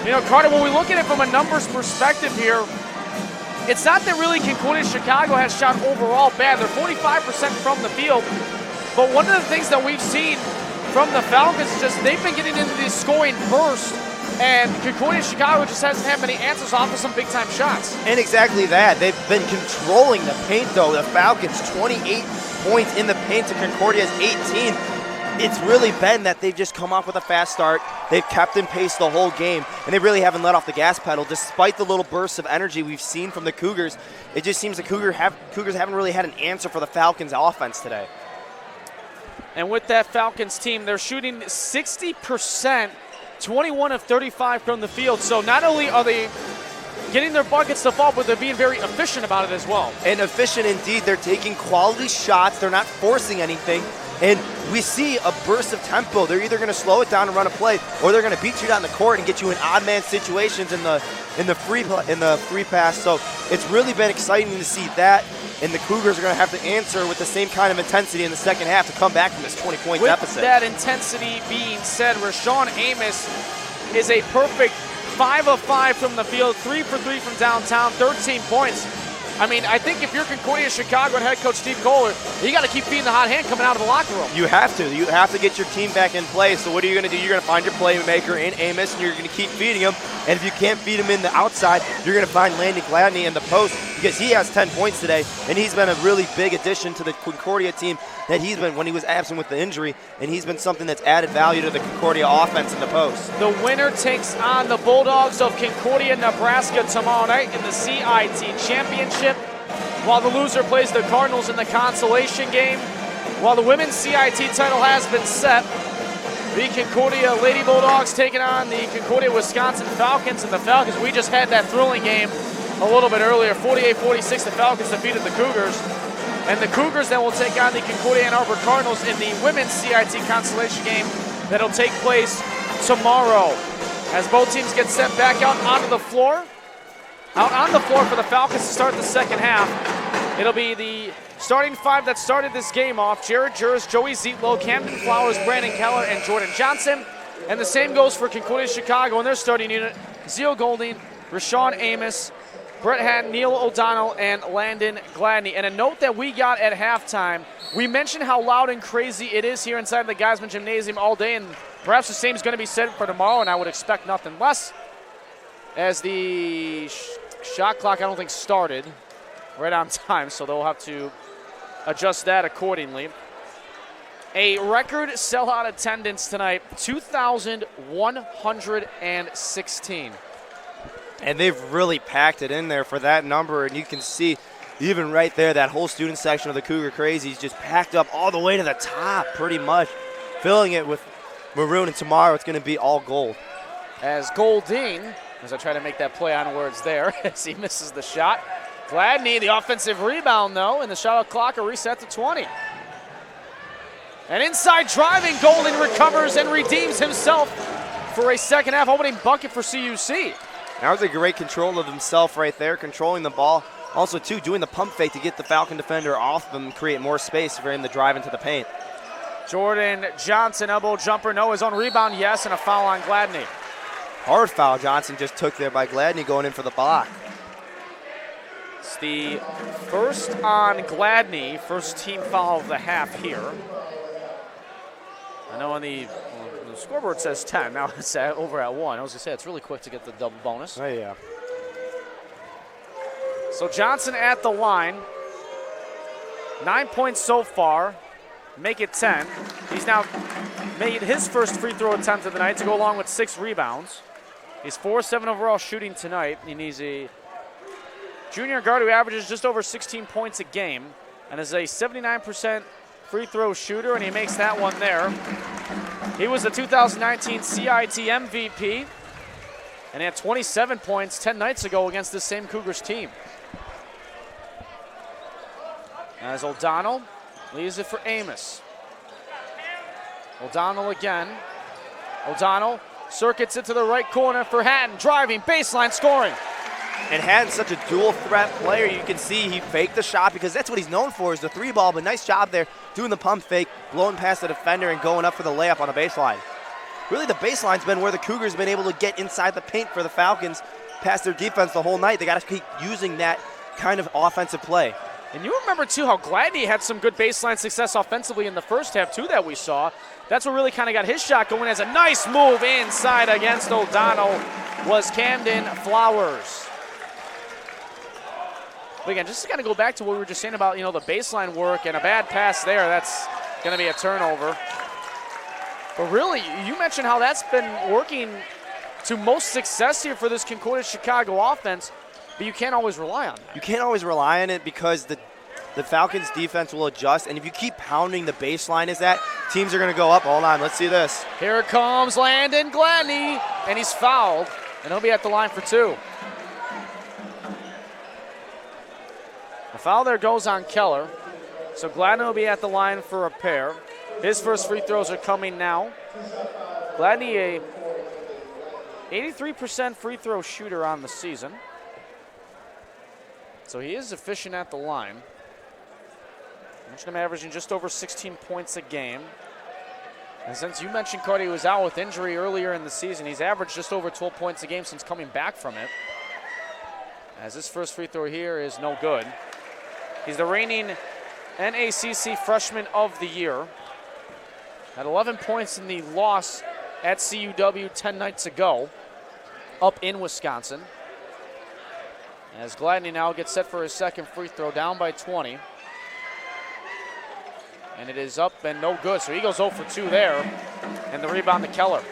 you know, Carter, when we look at it from a numbers perspective here, it's not that really Concordia Chicago has shot overall bad. They're 45% from the field. But one of the things that we've seen from the Falcons is just they've been getting into these scoring bursts, and Concordia Chicago just hasn't had many answers off of some big-time shots. And exactly that. They've been controlling the paint, though. The Falcons, 28 points in the paint to Concordia's 18. It's really been that they've just come off with a fast start. They've kept in pace the whole game, and they really haven't let off the gas pedal. Despite the little bursts of energy we've seen from the Cougars, it just seems the Cougars haven't really had an answer for the Falcons' offense today. And with that Falcons team, they're shooting 60%, 21 of 35 from the field. So not only are they getting their buckets to fall, but they're being very efficient about it as well. And efficient indeed. They're taking quality shots. They're not forcing anything. And we see a burst of tempo. They're either going to slow it down and run a play, or they're going to beat you down the court and get you in odd man situations in the free pass. So it's really been exciting to see that. And the Cougars are going to have to answer with the same kind of intensity in the second half to come back from this 20-point deficit. With that intensity being said, Rashawn Amos is a perfect 5 of 5 from the field, 3 for 3 from downtown, 13 points. I mean, I think if you're Concordia Chicago and head coach Steve Kohler, you got to keep feeding the hot hand coming out of the locker room. You have to. You have to get your team back in play. So what are you going to do? You're going to find your playmaker in Amos, and you're going to keep feeding him. And if you can't feed him in the outside, you're going to find Landon Gladney in the post because he has 10 points today, and he's been a really big addition to the Concordia team that he's been when he was absent with the injury, and he's been something that's added value to the Concordia offense in the post. The winner takes on the Bulldogs of Concordia, Nebraska tomorrow night in the CIT Championship, while the loser plays the Cardinals in the consolation game. While the women's CIT title has been set, the Concordia Lady Bulldogs taking on the Concordia Wisconsin Falcons, and the Falcons, we just had that thrilling game a little bit earlier. 48-46, the Falcons defeated the Cougars. And the Cougars then will take on the Concordia Ann Arbor Cardinals in the women's CIT consolation game that'll take place tomorrow. As both teams get set back out onto the floor. Out on the floor for the Falcons to start the second half. It'll be the starting 5 that started this game off. Jared Jers, Joey Zietlow, Camden Flowers, Brandon Keller, and Jordan Johnson. And the same goes for Concordia Chicago in their starting unit. Zio Golding, Rashawn Amos, Brett Hatton, Neil O'Donnell, and Landon Gladney. And a note that we got at halftime, we mentioned how loud and crazy it is here inside the Geisman Gymnasium all day, and perhaps the same is going to be said for tomorrow, and I would expect nothing less. As the shot clock, I don't think, started right on time, so they'll have to adjust that accordingly. A record sellout attendance tonight, 2,116. And they've really packed it in there for that number, and you can see even right there that whole student section of the Cougar Crazies just packed up all the way to the top pretty much, filling it with maroon, and tomorrow it's going to be all gold. As Golding, as I try to make that play on words there, as he misses the shot. Gladney, the offensive rebound, though, and the shot clock are reset to 20. And inside driving, Golding recovers and redeems himself for a second half opening bucket for CUC. That was a great control of himself right there, controlling the ball. Also, too, doing the pump fake to get the Falcon defender off them and create more space for him to drive into the paint. Jordan Johnson, elbow jumper, no, his own rebound, yes, and a foul on Gladney. Hard foul Johnson just took there by Gladney going in for the block. It's the first on Gladney, first team foul of the half here. I know on the scoreboard says 10, now it's over at 1. I was going to say, it's really quick to get the double bonus. Oh, yeah. So Johnson at the line. 9 points so far. Make it 10. He's now made his first free throw attempt of the night to go along with 6 rebounds. He's 4-7 overall shooting tonight, and he's a junior guard who averages just over 16 points a game and is a 79% free throw shooter, and he makes that one there. He was the 2019 CIT MVP and had 27 points 10 nights ago against this same Cougars team. As O'Donnell leaves it for Amos. O'Donnell again. O'Donnell circuits it to the right corner for Hatton, driving, baseline, scoring. And Hatton's such a dual threat player. You can see he faked the shot because that's what he's known for, is the three ball, but nice job there doing the pump fake, blowing past the defender and going up for the layup on the baseline. Really, the baseline's been where the Cougars have been able to get inside the paint for the Falcons past their defense the whole night. They got to keep using that kind of offensive play. And you remember, too, how Gladney had some good baseline success offensively in the first half, too, that we saw. That's what really kind of got his shot going, as a nice move inside against O'Donnell was Camden Flowers. But again, just to kind of go back to what we were just saying about, the baseline work, and a bad pass there, that's going to be a turnover. But really, you mentioned how that's been working to most success here for this Concordia Chicago offense, but you can't always rely on that. You can't always rely on it because the Falcons defense will adjust, and if you keep pounding the baseline as that, teams are going to go up. Hold on, let's see this. Here comes Landon Gladney, and he's fouled, and he'll be at the line for two. The foul there goes on Keller, so Gladney will be at the line for a pair. His first free throws are coming now. Gladney, a 83% free throw shooter on the season, so he is efficient at the line. I mentioned him averaging just over 16 points a game. And since you mentioned Cardi was out with injury earlier in the season, he's averaged just over 12 points a game since coming back from it. As his first free throw here is no good. He's the reigning NACC Freshman of the Year. Had 11 points in the loss at CUW 10 nights ago, up in Wisconsin. As Gladney now gets set for his second free throw, down by 20. And it is up and no good, so he goes 0 for 2 there. And the rebound to Keller.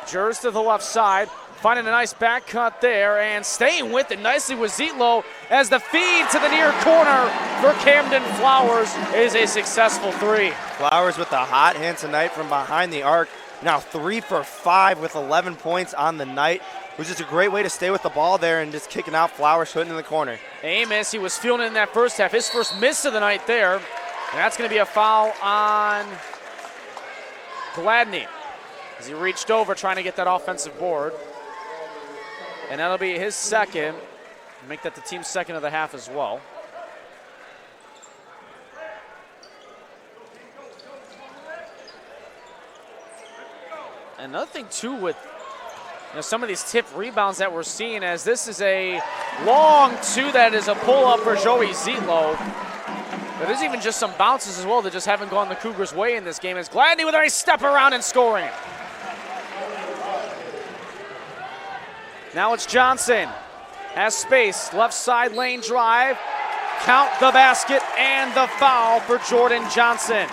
Jers to the left side, finding a nice back cut there, and staying with it nicely with Zietlow as the feed to the near corner for Camden Flowers is a successful three. Flowers with the hot hand tonight from behind the arc. Now 3 for 5 with 11 points on the night. It was just a great way to stay with the ball there and just kicking out Flowers, shooting in the corner. Amos, he was feeling it in that first half. His first miss of the night there. And that's going to be a foul on Gladney as he reached over trying to get that offensive board. And that'll be his second. Make that the team's second of the half as well. Another thing, too, with some of these tip rebounds that we're seeing, as this is a long two that is a pull-up for Joey Zietlow. But there's even just some bounces as well that just haven't gone the Cougars' way in this game, as Gladney with a nice step around and scoring. Now it's Johnson. Has space, left side lane drive. Count the basket and the foul for Jordan Johnson.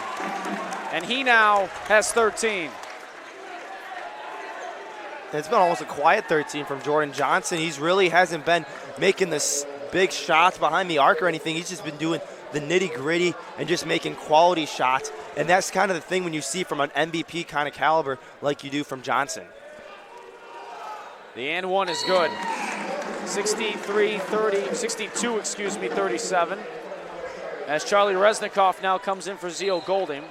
And he now has 13. It's been almost a quiet 13 from Jordan Johnson. He's really hasn't been making this big shots behind the arc or anything. He's just been doing the nitty-gritty and just making quality shots. And that's kind of the thing when you see from an MVP kind of caliber like you do from Johnson. The and one is good. 62-37. As Charlie Resnikoff now comes in for Zeo Golding.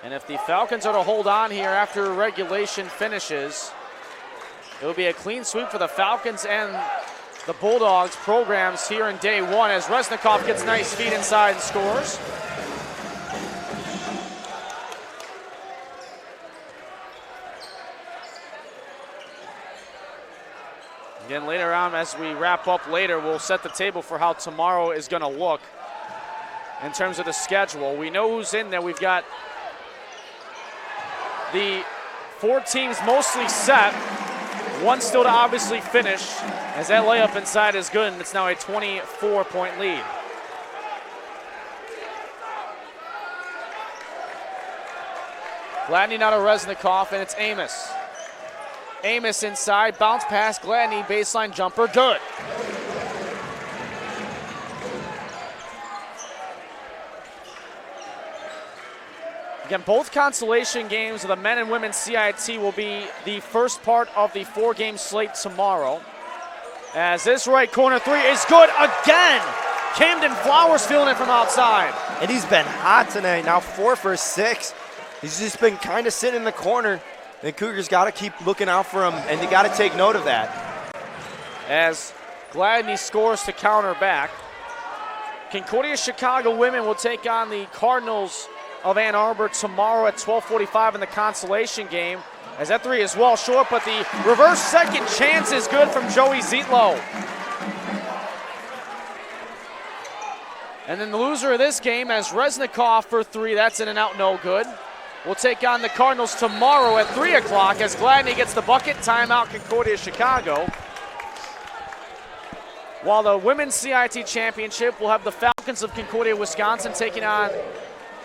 And if the Falcons are to hold on here after regulation finishes, it will be a clean sweep for the Falcons and the Bulldogs programs here in day one, as Resnikoff gets nice feet inside and scores. Again, later on, as we wrap up later, we'll set the table for how tomorrow is going to look in terms of the schedule. We know who's in there. We've got the 4 teams mostly set. One still to obviously finish, as that layup inside is good, and it's now a 24-point lead. Gladney now to Resnikoff, and it's Amos. Amos inside, bounce pass, Gladney, baseline jumper, good. Again, both consolation games of the men and women's CIT will be the first part of the 4-game slate tomorrow. As this right corner three is good again. Camden Flowers feeling it from outside. And he's been hot tonight, now 4 for 6. He's just been kind of sitting in the corner. The Cougars got to keep looking out for him, and they got to take note of that. As Gladney scores to counter back. Concordia Chicago women will take on the Cardinals of Ann Arbor tomorrow at 12:45 in the consolation game. As that three is well short, but the reverse second chance is good from Joey Zietlow. And then the loser of this game as Resnikoff for 3, that's in and out, no good. We'll take on the Cardinals tomorrow at 3 o'clock as Gladney gets the bucket, timeout Concordia Chicago. While the women's CIT championship will have the Falcons of Concordia, Wisconsin taking on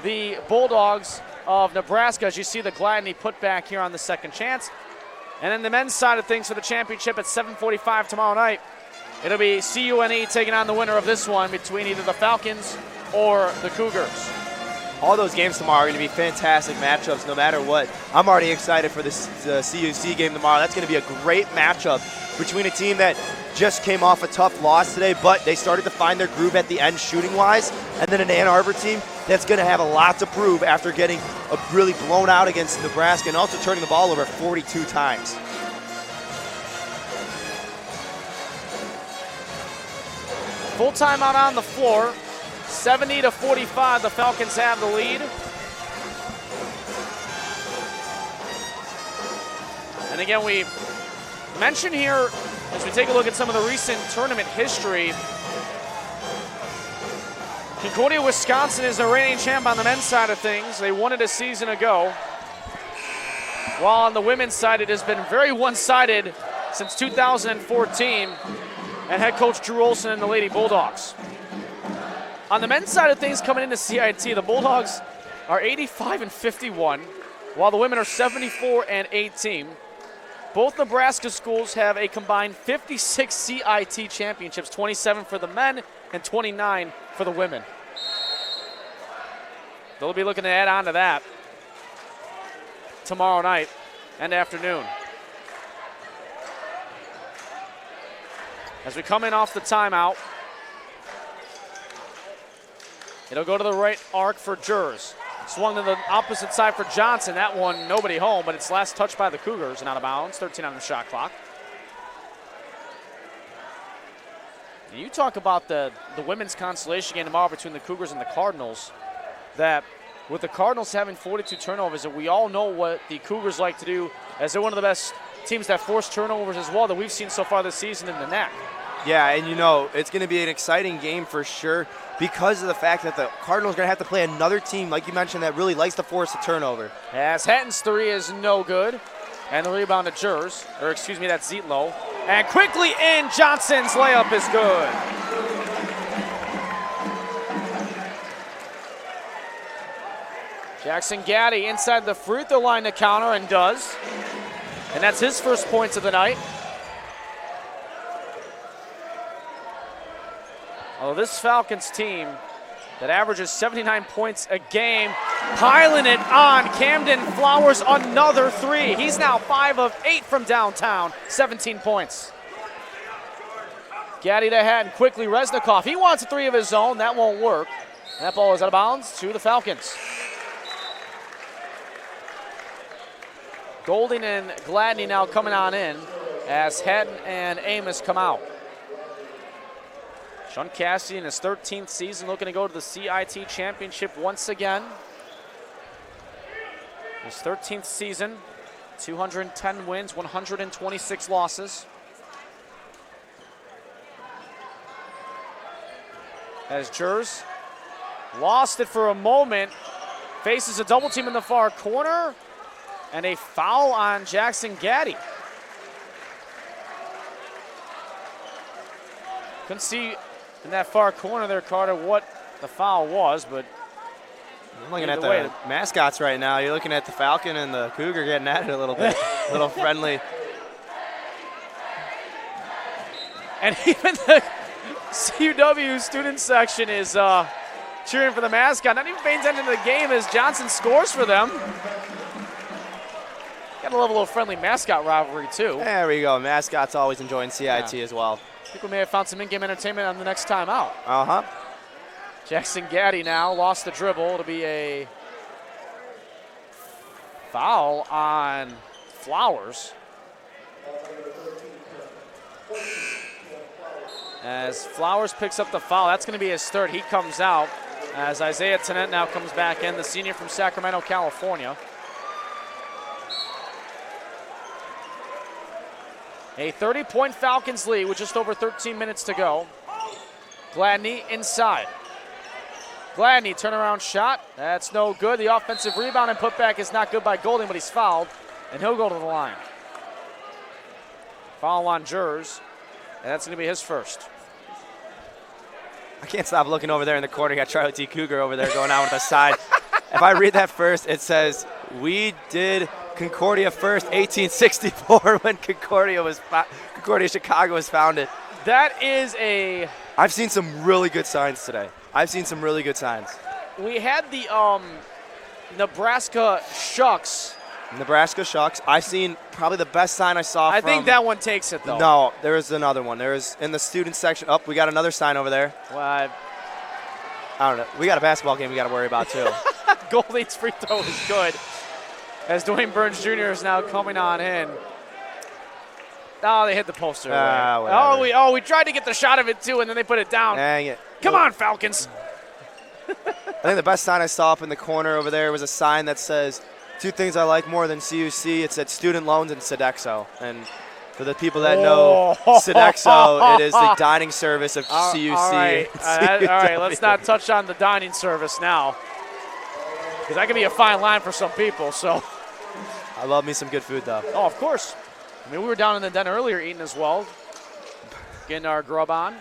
the Bulldogs of Nebraska, as you see the Gladney put back here on the second chance. And then the men's side of things for the championship at 7:45 tomorrow night. It'll be CUNE taking on the winner of this one between either the Falcons or the Cougars. All those games tomorrow are going to be fantastic matchups no matter what. I'm already excited for this CUC game tomorrow. That's going to be a great matchup between a team that just came off a tough loss today, but they started to find their groove at the end shooting-wise, and then an Ann Arbor team that's going to have a lot to prove after getting really blown out against Nebraska and also turning the ball over 42 times. Full timeout on the floor. 70-45, the Falcons have the lead. And again, we mentioned here, as we take a look at some of the recent tournament history, Concordia, Wisconsin is the reigning champ on the men's side of things. They won it a season ago. While on the women's side, it has been very one-sided since 2014, and head coach Drew Olson and the Lady Bulldogs. On the men's side of things coming into CIT, the Bulldogs are 85-51, while the women are 74-18. Both Nebraska schools have a combined 56 CIT championships, 27 for the men and 29 for the women. They'll be looking to add on to that tomorrow night and afternoon. As we come in off the timeout, it'll go to the right arc for Jers. Swung to the opposite side for Johnson. That one, nobody home, but it's last touched by the Cougars and out of bounds. 13 on the shot clock. And you talk about the women's consolation game tomorrow between the Cougars and the Cardinals, that with the Cardinals having 42 turnovers, and we all know what the Cougars like to do, as they're one of the best teams that force turnovers as well that we've seen so far this season in the NAC. Yeah, and you know, it's going to be an exciting game for sure because of the fact that the Cardinals are going to have to play another team, like you mentioned, that really likes to force a turnover. As Hatton's three is no good. And the rebound to Jers, or excuse me, that's Zietlow. And quickly in, Johnson's layup is good. Jackson Gaddy inside the free throw line to counter and does. And that's his first points of the night. Oh, this Falcons team that averages 79 points a game, piling it on Camden Flowers, another three. He's now 5 of 8 from downtown, 17 points. Gaddy to Hatton, quickly Resnikoff. He wants a three of his own, that won't work. That ball is out of bounds to the Falcons. Golding and Gladney now coming on in as Hatton and Amos come out. Sean Cassidy in his 13th season looking to go to the CIT championship once again. His 13th season, 210 wins, 126 losses. As Jers lost it for a moment, faces a double team in the far corner, and a foul on Jackson Gaddy. Couldn't see in that far corner there, Carter, what the foul was, but I'm looking at Either way. the mascots right now. You're looking at the Falcon and the Cougar getting at it a little bit. A little friendly. And even the CUW student section is cheering for the mascot. Not even paying attention to the game as Johnson scores for them. Got a level of friendly mascot rivalry, too. There we go. Mascots always enjoying CIT as well. I think we may have found some in-game entertainment on the next time out. Uh-huh. Jackson Gaddy now lost the dribble. It'll be a foul on Flowers. As Flowers picks up the foul, that's going to be his third. He comes out as Isaiah Tennant now comes back in, the senior from Sacramento, California. A 30-point Falcons lead with just over 13 minutes to go. Gladney inside. Gladney, turnaround shot. That's no good. The offensive rebound and putback is not good by Golding, but he's fouled, and he'll go to the line. Foul on Jers, and that's going to be his first. I can't stop looking over there in the corner. You got Charlie T. Cougar over there going out with the side. If I read that first, it says, "We did Concordia first, 1864, when Concordia Chicago was founded." That is a... I've seen some really good signs today. I've seen some really good signs. We had the Nebraska Shucks. Nebraska Shucks. I've seen probably the best sign I saw I from... think that one takes it, though. No, there is another one. There is in the student section. Oh, we got another sign over there. Well, I don't know. We got a basketball game we got to worry about, too. Golding's free throw is good. As Dwayne Burns Jr. is now coming on in. Oh, they hit the poster. We tried to get the shot of it, too, and then they put it down. Dang it. Come on, Falcons. I think the best sign I saw up in the corner over there was a sign that says, "Two things I like more than CUC." It said student loans and Sodexo. And for the people that know Sodexo, it is the dining service of CUC. All right, let's not touch on the dining service now, because that can be a fine line for some people. So, I love me some good food, though. oh, of course. I mean, we were down in the den earlier eating as well, getting our grub on.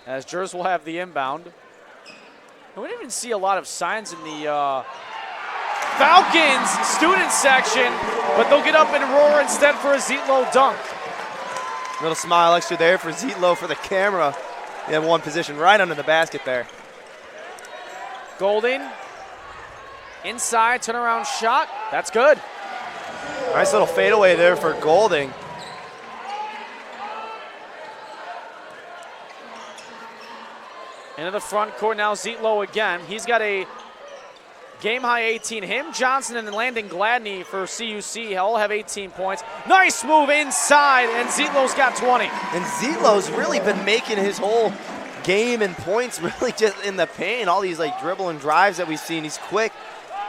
As Jers will have the inbound. And we didn't even see a lot of signs in the Falcons student section, but they'll get up and roar instead for a Zietlow dunk. Little smile extra there for Zietlow for the camera. He had one position right under the basket there. Golding, inside, turnaround shot. That's good. Nice little fadeaway there for Golding. Into the front court now, Zietlow again. He's got a game-high 18. Him, Johnson, and Landon Gladney for CUC all have 18 points. Nice move inside, and Zietlow's got 20. And Zietlow's really been making his whole game and points really just in the paint. All these like dribble and drives that we've seen. He's quick.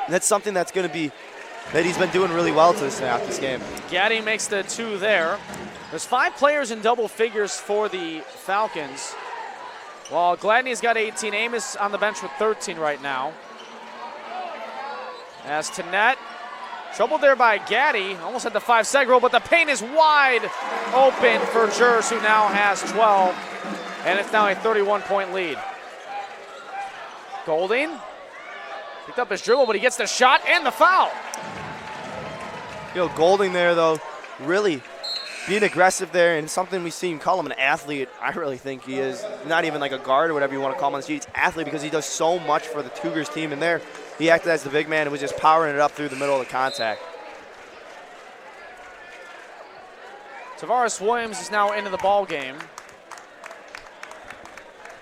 And that's something that's going to be that he's been doing really well to this game. Gaddy makes the two there. There's 5 players in double figures for the Falcons. While Gladney's got 18, Amos on the bench with 13 right now. As to net, troubled there by Gaddy, almost had the 5-seg roll, but the paint is wide open for Jers, who now has 12, and it's now a 31-point lead. Golding picked up his dribble, but he gets the shot and the foul. Golding there, though, really being aggressive there, and something we've seen, call him an athlete. I really think he is not even like a guard or whatever you want to call him on the street. He's an athlete because he does so much for the Cougars team, and there he acted as the big man and was just powering it up through the middle of the contact. Tavares Williams is now into the ball game.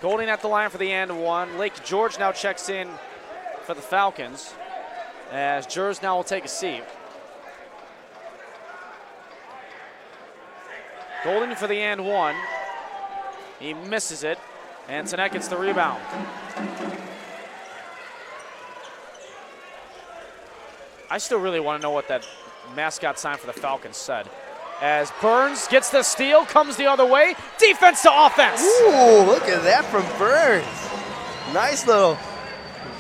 Golding at the line for the and one. Lake George now checks in for the Falcons, as Jers now will take a seat. Golding for the and one. He misses it, and Tennant gets the rebound. I still really want to know what that mascot sign for the Falcons said. As Burns gets the steal, comes the other way. Defense to offense. Ooh, look at that from Burns. Nice little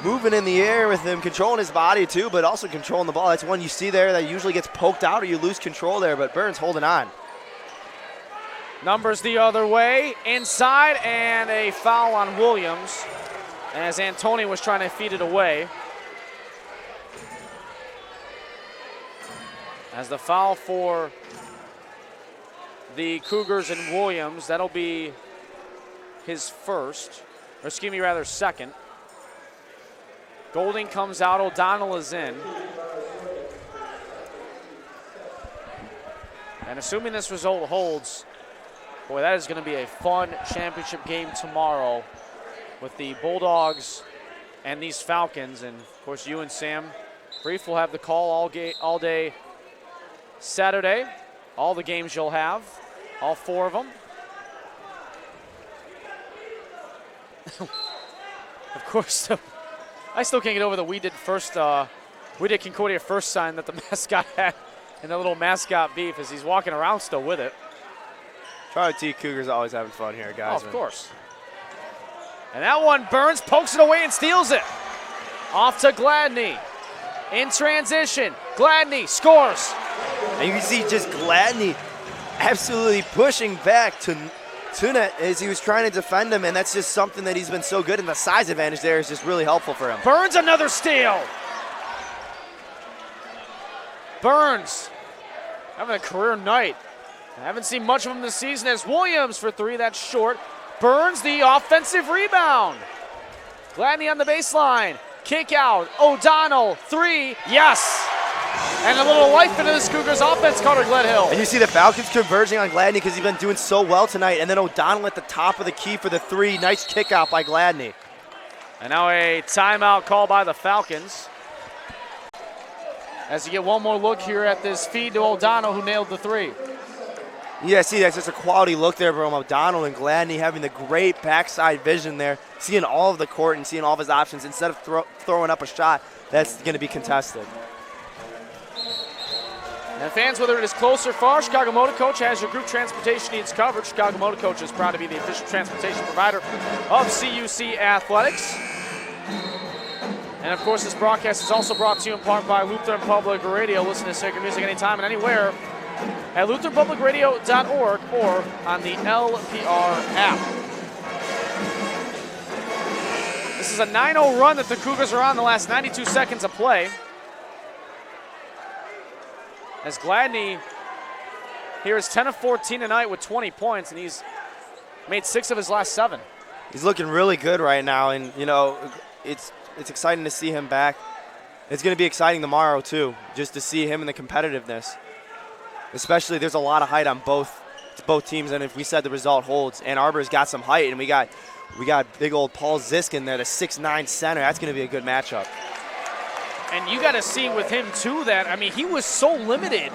moving in the air with him, controlling his body too, but also controlling the ball. That's one you see there that usually gets poked out or you lose control there, but Burns holding on. Numbers the other way, inside, and a foul on Williams. as Antoni was trying to feed it away. As the foul for the Cougars and Williams, that'll be his first, or excuse me, rather second. Golding comes out, O'Donnell is in. And assuming this result holds, boy, that is going to be a fun championship game tomorrow with the Bulldogs and these Falcons. And of course, you and Sam Brief will have the call all day Saturday. All the games you'll have, all 4 of them. Of course, I still can't get over that we did Concordia first sign that the mascot had in the little mascot beef as he's walking around still with it. Charlie T. Cougars always having fun here, guys. Oh, of course. And that one, Burns pokes it away and steals it. Off to Gladney. In transition, Gladney scores. And you can see just Gladney absolutely pushing back to net as he was trying to defend him, and that's just something that he's been so good, and the size advantage there is just really helpful for him. Burns, another steal. Burns having a career night. I haven't seen much of him this season as Williams for 3, that's short. Burns the offensive rebound. Gladney on the baseline. Kick out, O'Donnell, 3, yes! And a little life into this Cougars offense, Carter Gledhill. And you see the Falcons converging on Gladney because he's been doing so well tonight. And then O'Donnell at the top of the key for the 3. Nice kick out by Gladney. And now a timeout call by the Falcons. As you get one more look here at this feed to O'Donnell, who nailed the 3. Yeah, see, that's just a quality look there from O'Donnell, and Gladney having the great backside vision there, seeing all of the court and seeing all of his options instead of throwing up a shot that's going to be contested. And fans, whether it is close or far, Chicago Motor Coach has your group transportation needs covered. Chicago Motor Coach is proud to be the official transportation provider of CUC Athletics. And of course, this broadcast is also brought to you in part by Lutheran Public Radio. Listen to sacred music anytime and anywhere at lutheranpublicradio.org or on the LPR app. This is a 9-0 run that the Cougars are on the last 92 seconds of play. As Gladney here is 10 of 14 tonight with 20 points, and he's made 6 of his last 7. He's looking really good right now, and you know, it's exciting to see him back. It's going to be exciting tomorrow too, just to see him in the competitiveness. Especially, there's a lot of height on both teams, and if we said the result holds, Ann Arbor's got some height, and we got big old Paul Ziskin there, the 6'9" center. That's going to be a good matchup. And you got to see with him too that, I mean, he was so limited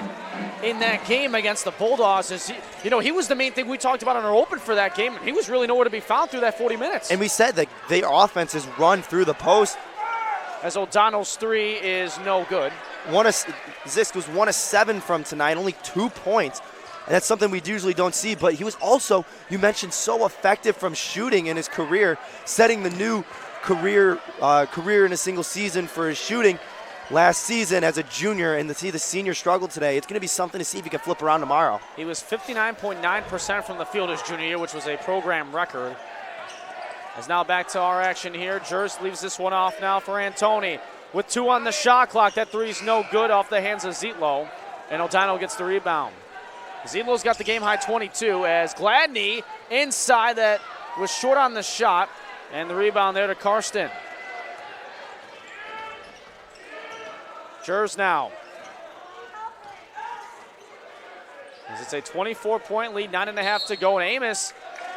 in that game against the Bulldogs. As he was the main thing we talked about on our open for that game, and he was really nowhere to be found through that 40 minutes. And we said that their offense is run through the post. As O'Donnell's 3 is no good. Zisk was 1 of 7 from tonight, only 2 points. And that's something we usually don't see. But he was also, you mentioned, so effective from shooting in his career, setting the new career in a single season for his shooting last season as a junior. And to see the senior struggle today, it's going to be something to see if he can flip around tomorrow. He was 59.9% from the field his junior year, which was a program record. As now back to our action here. Jers leaves this one off now for Antoni. With 2 on the shot clock, that 3's no good off the hands of Zietlow. And O'Donnell gets the rebound. Zietlow's got the game-high 22 as Gladney inside that was short on the shot. And the rebound there to Karsten. Jers now. As it's a 24-point lead, 9.5 to go. And Amos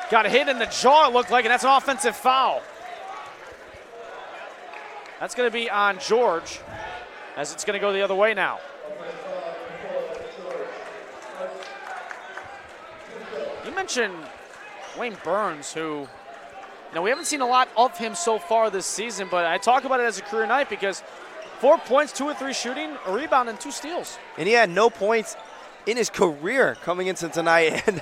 got hit in the jaw, it looked like, and that's an offensive foul. That's going to be on George, as it's going to go the other way now. You mentioned Wayne Burns, who, we haven't seen a lot of him so far this season, but I talk about it as a career night because 4 points, 2 of 3 shooting, a rebound, and 2 steals. And he had no points in his career coming into tonight, and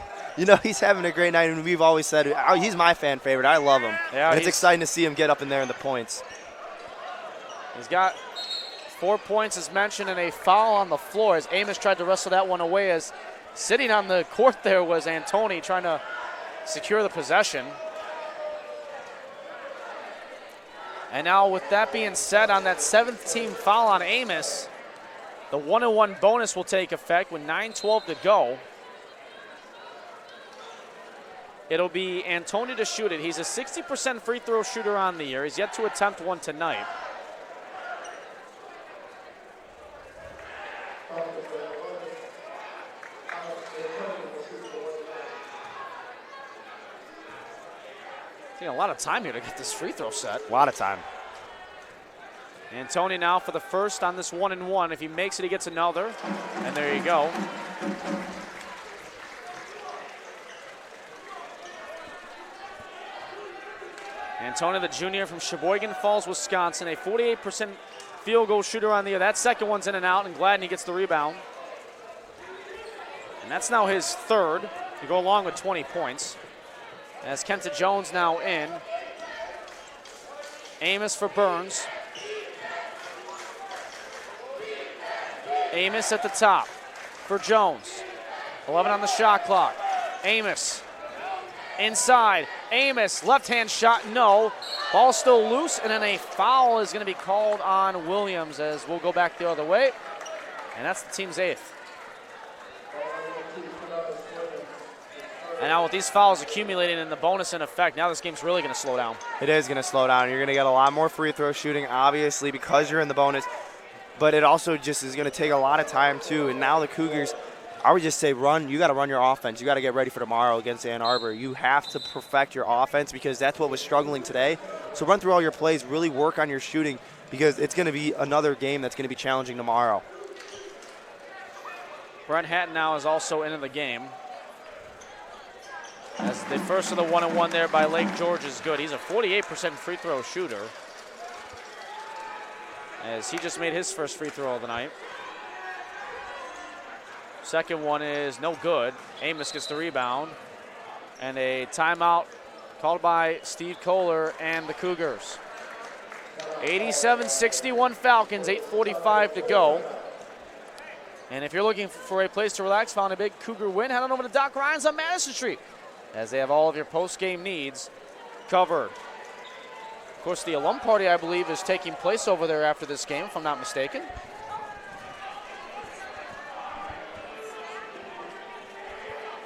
he's having a great night, and we've always said he's my fan favorite. I love him. Yeah, and it's exciting to see him get up in there in the points. He's got 4 points, as mentioned, and a foul on the floor as Amos tried to wrestle that one away, as sitting on the court there was Antoni trying to secure the possession. And now with that being said, on that 7th team foul on Amos, the 1-1 bonus will take effect with 9:12 to go. It'll be Antonio to shoot it. He's a 60% free throw shooter on the year. He's yet to attempt one tonight. Taking a lot of time here to get this free throw set. A lot of time. Antonio now for the first on this 1-1. If he makes it, he gets another. And there you go. Antonio, the junior from Sheboygan Falls, Wisconsin, a 48% field goal shooter on the year. That second one's in and out, and Gladney gets the rebound. And that's now his third to go along with 20 points. As Kenta Jones now in. Amos for Burns. Amos at the top for Jones. 11 on the shot clock. Amos inside. Amos, left-hand shot, no. Ball still loose, and then a foul is going to be called on Williams as we'll go back the other way. And that's the team's 8th. And now with these fouls accumulating and the bonus in effect, now this game's really going to slow down. It is going to slow down. You're going to get a lot more free throw shooting, obviously, because you're in the bonus. But it also just is going to take a lot of time, too. And now the Cougars, I would just say run. You got to run your offense. You got to get ready for tomorrow against Ann Arbor. You have to perfect your offense because that's what was struggling today. So run through all your plays, really work on your shooting because it's going to be another game that's going to be challenging tomorrow. Brent Hatton now is also into the game. As the first of the 1-1 there by Lake George is good. He's a 48% free throw shooter. As he just made his first free throw of the night. Second one is no good. Amos gets the rebound. And a timeout called by Steve Kohler and the Cougars. 87-61 Falcons, 8:45 to go. And if you're looking for a place to relax, found a big Cougar win, head on over to Doc Ryan's on Madison Street, as they have all of your post-game needs covered. Of course, the alum party, I believe, is taking place over there after this game, if I'm not mistaken.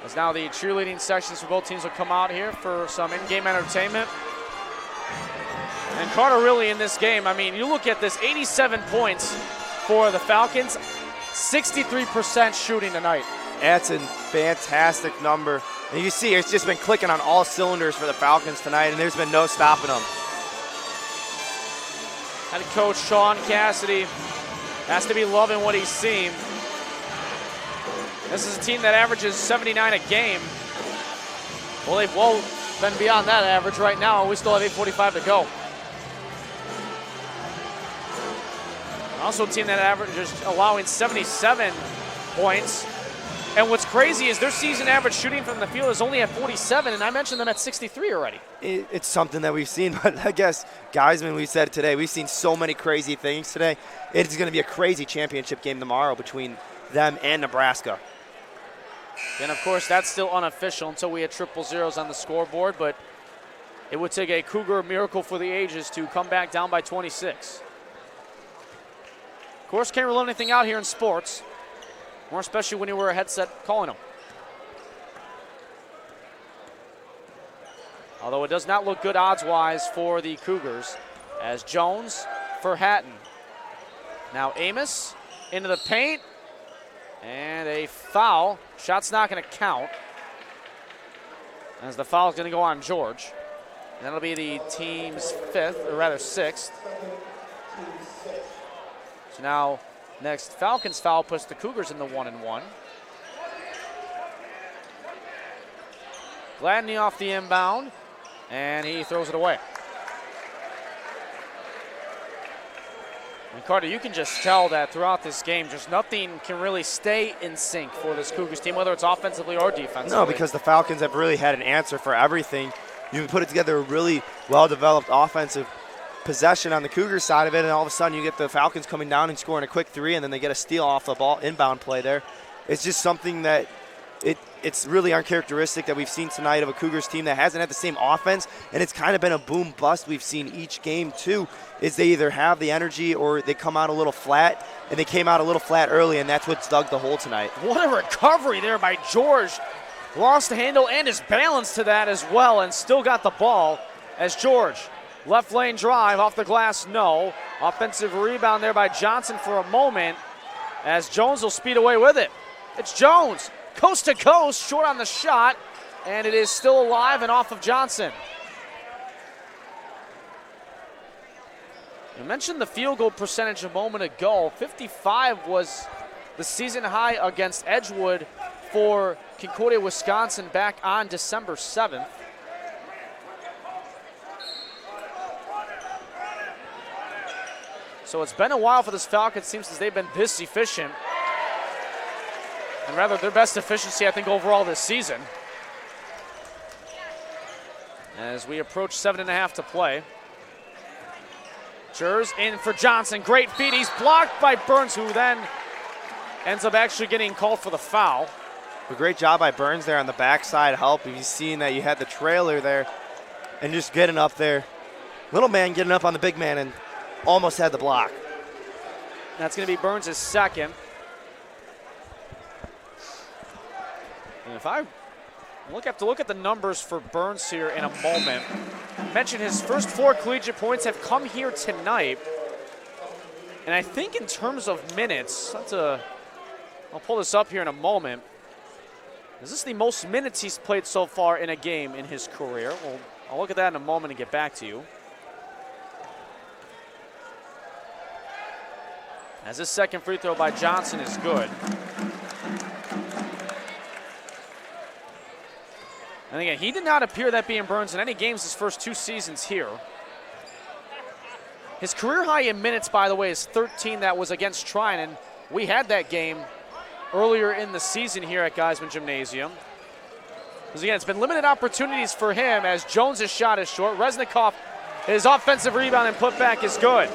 As now the cheerleading sections for both teams will come out here for some in-game entertainment. And Carter really in this game, I mean, you look at this, 87 points for the Falcons, 63% shooting tonight. That's a fantastic number. And you see it's just been clicking on all cylinders for the Falcons tonight, and there's been no stopping them. Head coach Sean Cassidy has to be loving what he's seen. This is a team that averages 79 a game. Well, they've well been beyond that average right now. We still have 8:45 to go. Also a team that averages allowing 77 points. And what's crazy is their season average shooting from the field is only at 47, and I mentioned them at 63 already. It's something that we've seen, but I guess, Geisman, we said today, we've seen so many crazy things today. It's going to be a crazy championship game tomorrow between them and Nebraska. And, of course, that's still unofficial until we had triple zeros on the scoreboard, but it would take a Cougar miracle for the ages to come back down by 26. Of course, can't rule anything out here in sports, more especially when you wear a headset calling them. Although it does not look good odds-wise for the Cougars, as Jones for Hatton. Now Amos into the paint, and a foul. Shot's not going to count, as the foul is going to go on George. And that'll be the team's 5th, or rather 6th. So now, next Falcons foul puts the Cougars in the 1-1. Gladney off the inbound, and he throws it away. And Carter, you can just tell that throughout this game, just nothing can really stay in sync for this Cougars team, whether it's offensively or defensively. No, because the Falcons have really had an answer for everything. You can put it together a really well-developed offensive possession on the Cougars side of it, and all of a sudden you get the Falcons coming down and scoring a quick three, and then they get a steal off the ball, inbound play there. It's just something that it's really uncharacteristic that we've seen tonight of a Cougars team that hasn't had the same offense, and it's kind of been a boom bust we've seen each game too, is they either have the energy or they come out a little flat, and they came out a little flat early, and that's what's dug the hole tonight. What a recovery there by George. Lost the handle and his balance to that as well, and still got the ball as George. Left lane drive, off the glass, no. Offensive rebound there by Johnson for a moment, as Jones will speed away with it. It's Jones. Coast to coast, short on the shot, and it is still alive and off of Johnson. I mentioned the field goal percentage a moment ago. 55 was the season high against Edgewood for Concordia, Wisconsin back on December 7th. So it's been a while for this Falcons team since they've been this efficient. And rather their best efficiency, I think, overall this season. As we approach 7.5 to play. Jers in for Johnson. Great feed. He's blocked by Burns, who then ends up actually getting called for the foul. A great job by Burns there on the backside help. You've seen that you had the trailer there and just getting up there. Little man getting up on the big man and almost had the block. That's going to be Burns' second. And if I have to look at the numbers for Burns here in a moment. Mentioned his first 4 collegiate points have come here tonight. And I think in terms of minutes, I'll pull this up here in a moment. Is this the most minutes he's played so far in a game in his career? Well, I'll look at that in a moment and get back to you. As his second free throw by Johnson is good. And again, he did not appear that being Burns in any games his first 2 seasons here. His career high in minutes, by the way, is 13. That was against Trine, and we had that game earlier in the season here at Geisman Gymnasium. Because again, it's been limited opportunities for him as Jones' shot is short. Resnikoff, his offensive rebound and putback is good.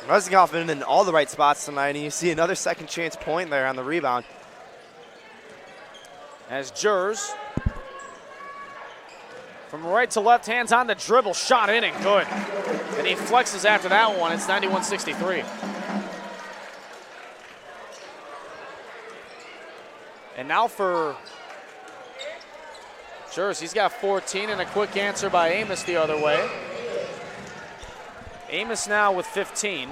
Resnikoff in all the right spots tonight, and you see another second chance point there on the rebound. As Jers, from right to left, hands on the dribble, shot in and good. And he flexes after that one, it's 91-63. And now for Jers, he's got 14 and a quick answer by Amos the other way. Amos now with 15.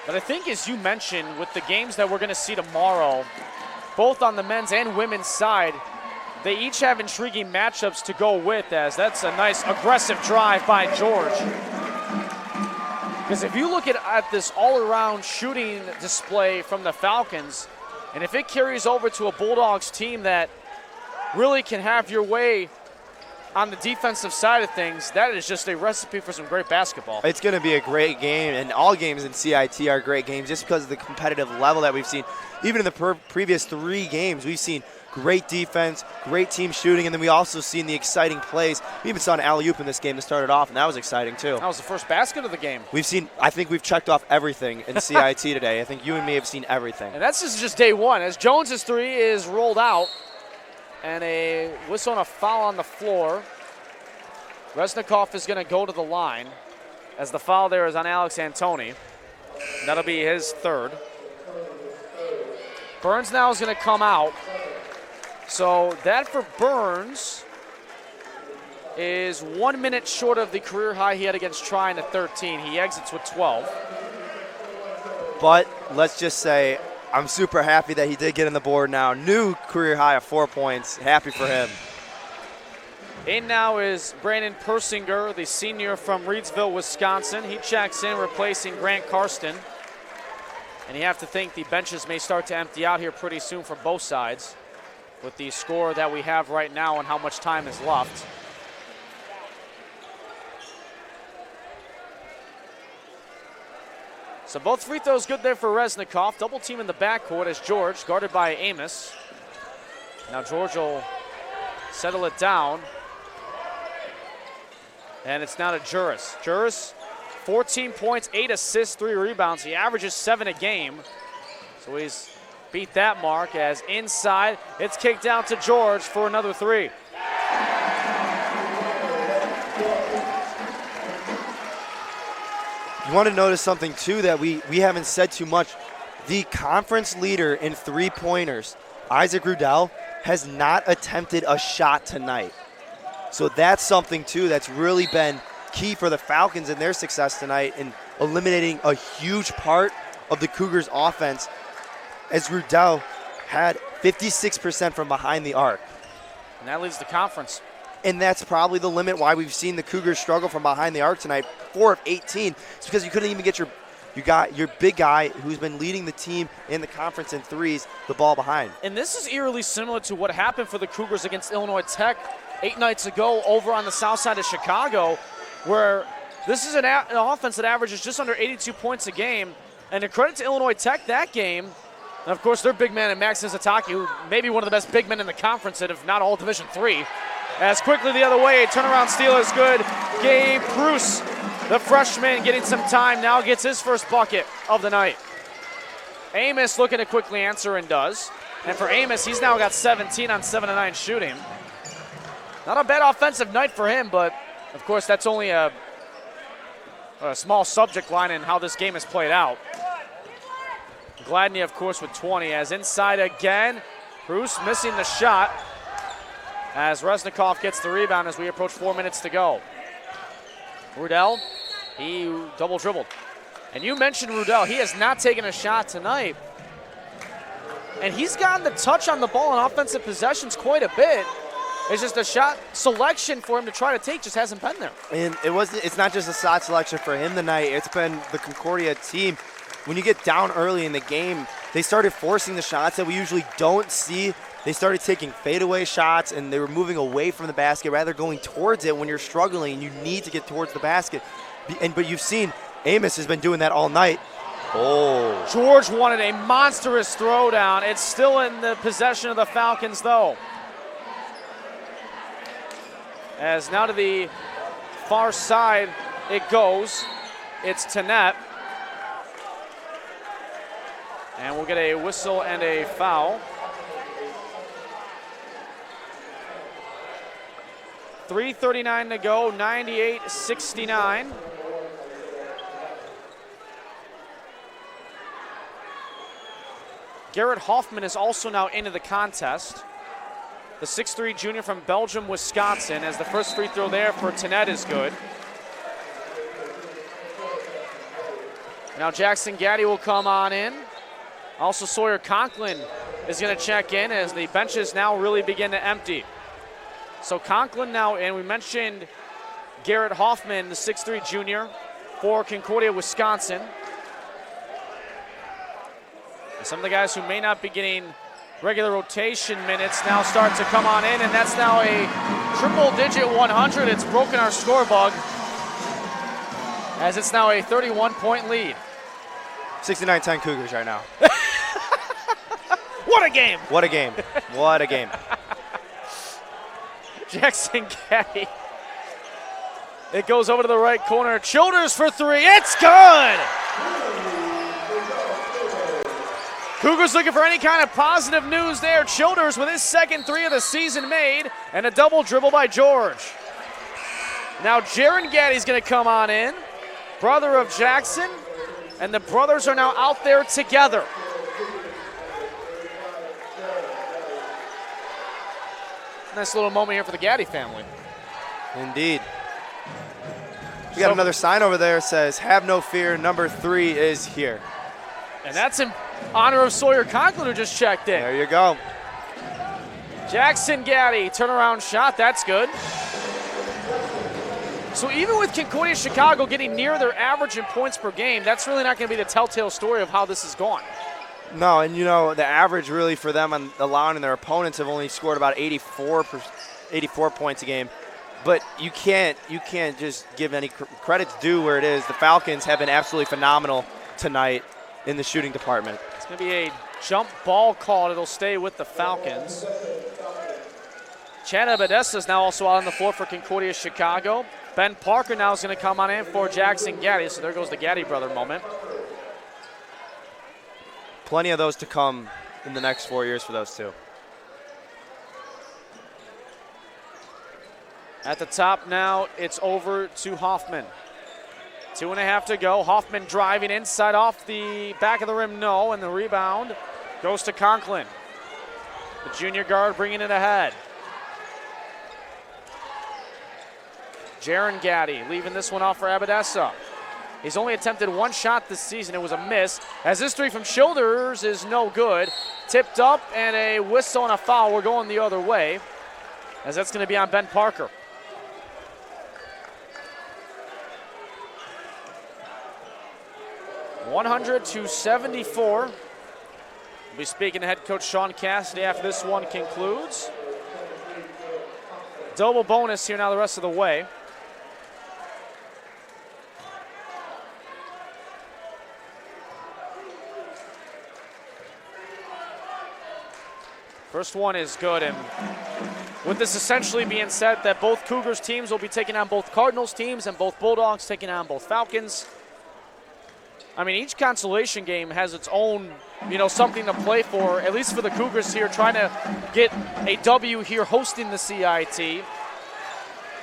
But I think, as you mentioned, with the games that we're going to see tomorrow, both on the men's and women's side, they each have intriguing matchups to go with, as that's a nice aggressive drive by George. Because if you look at this all-around shooting display from the Falcons, and if it carries over to a Bulldogs team that really can have your way on the defensive side of things, that is just a recipe for some great basketball. It's going to be a great game, and all games in CIT are great games just because of the competitive level that we've seen. Even in the previous 3 games, we've seen great defense, great team shooting, and then we also seen the exciting plays. We even saw an alley-oop in this game that started off, and that was exciting too. That was the first basket of the game. I think we've checked off everything in CIT today. I think you and me have seen everything. And that's just day one, as Jones' 3 is rolled out. And a whistle and a foul on the floor. Resnikoff is going to go to the line, as the foul there is on Alex Antoni. That'll be his 3rd. Burns now is going to come out. So that for Burns is 1 minute short of the career high he had against Trine at 13. He exits with 12. But let's just say, I'm super happy that he did get on the board now. New career high of 4 points. Happy for him. In now is Brandon Persinger, the senior from Reedsville, Wisconsin. He checks in, replacing Grant Karsten. And you have to think the benches may start to empty out here pretty soon for both sides with the score that we have right now and how much time is left. So both free throws good there for Resnikoff. Double team in the backcourt as George, guarded by Amos. Now George will settle it down. And it's now to Juris. Juris, 14 points, 8 assists, 3 rebounds. He averages 7 a game. So he's beat that mark as inside, it's kicked down to George for another 3. You want to notice something, too, that we haven't said too much. The conference leader in three-pointers, Isaac Rudell, has not attempted a shot tonight. So that's something, too, that's really been key for the Falcons in their success tonight in eliminating a huge part of the Cougars' offense, as Rudell had 56% from behind the arc. And that leads the conference. And that's probably the limit why we've seen the Cougars struggle from behind the arc tonight. 4 of 18. It's because you couldn't even get your big guy who's been leading the team in the conference in threes, the ball behind. And this is eerily similar to what happened for the Cougars against Illinois Tech 8 nights ago over on the south side of Chicago, where this is an offense that averages just under 82 points a game. And a credit to Illinois Tech that game, and of course their big man in Max Nizataki, who may be one of the best big men in the conference, if not all Division III. As quickly the other way, a turnaround steal is good. Gabe Bruce, the freshman, getting some time, now gets his first bucket of the night. Amos looking to quickly answer and does. And for Amos, he's now got 17 on 7 of 9 shooting. Not a bad offensive night for him, but of course that's only a small subject line in how this game has played out. Gladney, of course, with 20, as inside again. Bruce missing the shot as Resnikov gets the rebound as we approach 4 minutes to go. Rudell, he double dribbled. And you mentioned Rudell. He has not taken a shot tonight. And he's gotten the touch on the ball in offensive possessions quite a bit. It's just a shot selection for him to try to take just hasn't been there. And it's not just a shot selection for him tonight. It's been the Concordia team. When you get down early in the game, they started forcing the shots that we usually don't see. They started taking fadeaway shots, and they were moving away from the basket rather going towards it when you're struggling and you need to get towards the basket. But you've seen Amos has been doing that all night. Oh. George wanted a monstrous throwdown. It's still in the possession of the Falcons, though. As now to the far side it goes. It's Tanet. And we'll get a whistle and a foul. 3:39 to go, 98-69. Garrett Hoffman is also now into the contest. The 6'3 junior from Belgium, Wisconsin, as the first free throw there for Tanet is good. Now Jackson Gaddy will come on in. Also Sawyer Conklin is going to check in as the benches now really begin to empty. So Conklin now, and we mentioned Garrett Hoffman, the 6'3 junior for Concordia, Wisconsin. And some of the guys who may not be getting regular rotation minutes now start to come on in, and that's now a triple-digit 100. It's broken our score bug, as it's now a 31-point lead. 69-10 Cougars right now. What a game! What a game. What a game. Jackson Gaddy. It goes over to the right corner. Childers for 3. It's good! Cougars looking for any kind of positive news there. Childers with his second 3 of the season made, and a double dribble by George. Now Jaron Gaddy's going to come on in, brother of Jackson, and the brothers are now out there together. Nice little moment here for the Gaddy family. Indeed. We got another sign over there that says, "Have no fear, number 3 is here." And that's in honor of Sawyer Conklin, who just checked in. There you go. Jackson Gaddy, turnaround shot, that's good. So even with Concordia Chicago getting near their average in points per game, that's really not going to be the telltale story of how this has gone. No, and you know, the average really for them on allowing their opponents have only scored about 84 points a game. But you can't just give any credit due where it is. The Falcons have been absolutely phenomenal tonight in the shooting department. It's going to be a jump ball call. It'll stay with the Falcons. Chad Abadesa is now also out on the floor for Concordia Chicago. Ben Parker now is going to come on in for Jackson Gaddy, so there goes the Gaddy brother moment. Plenty of those to come in the next 4 years for those two. At the top now, it's over to Hoffman. 2.5 to go. Hoffman driving inside off the back of the rim, no, and the rebound goes to Conklin. The junior guard bringing it ahead. Jaron Gaddy leaving this one off for Abadessa. He's only attempted one shot this season. It was a miss. As this three from Childers is no good. Tipped up and a whistle and a foul. We're going the other way, as that's going to be on Ben Parker. (100-74). We'll be speaking to head coach Sean Cassidy after this one concludes. Double bonus here now the rest of the way. First one is good, and with this essentially being said that both Cougars teams will be taking on both Cardinals teams and both Bulldogs taking on both Falcons. I mean, each consolation game has its own, something to play for, at least for the Cougars here, trying to get a W here hosting the CIT.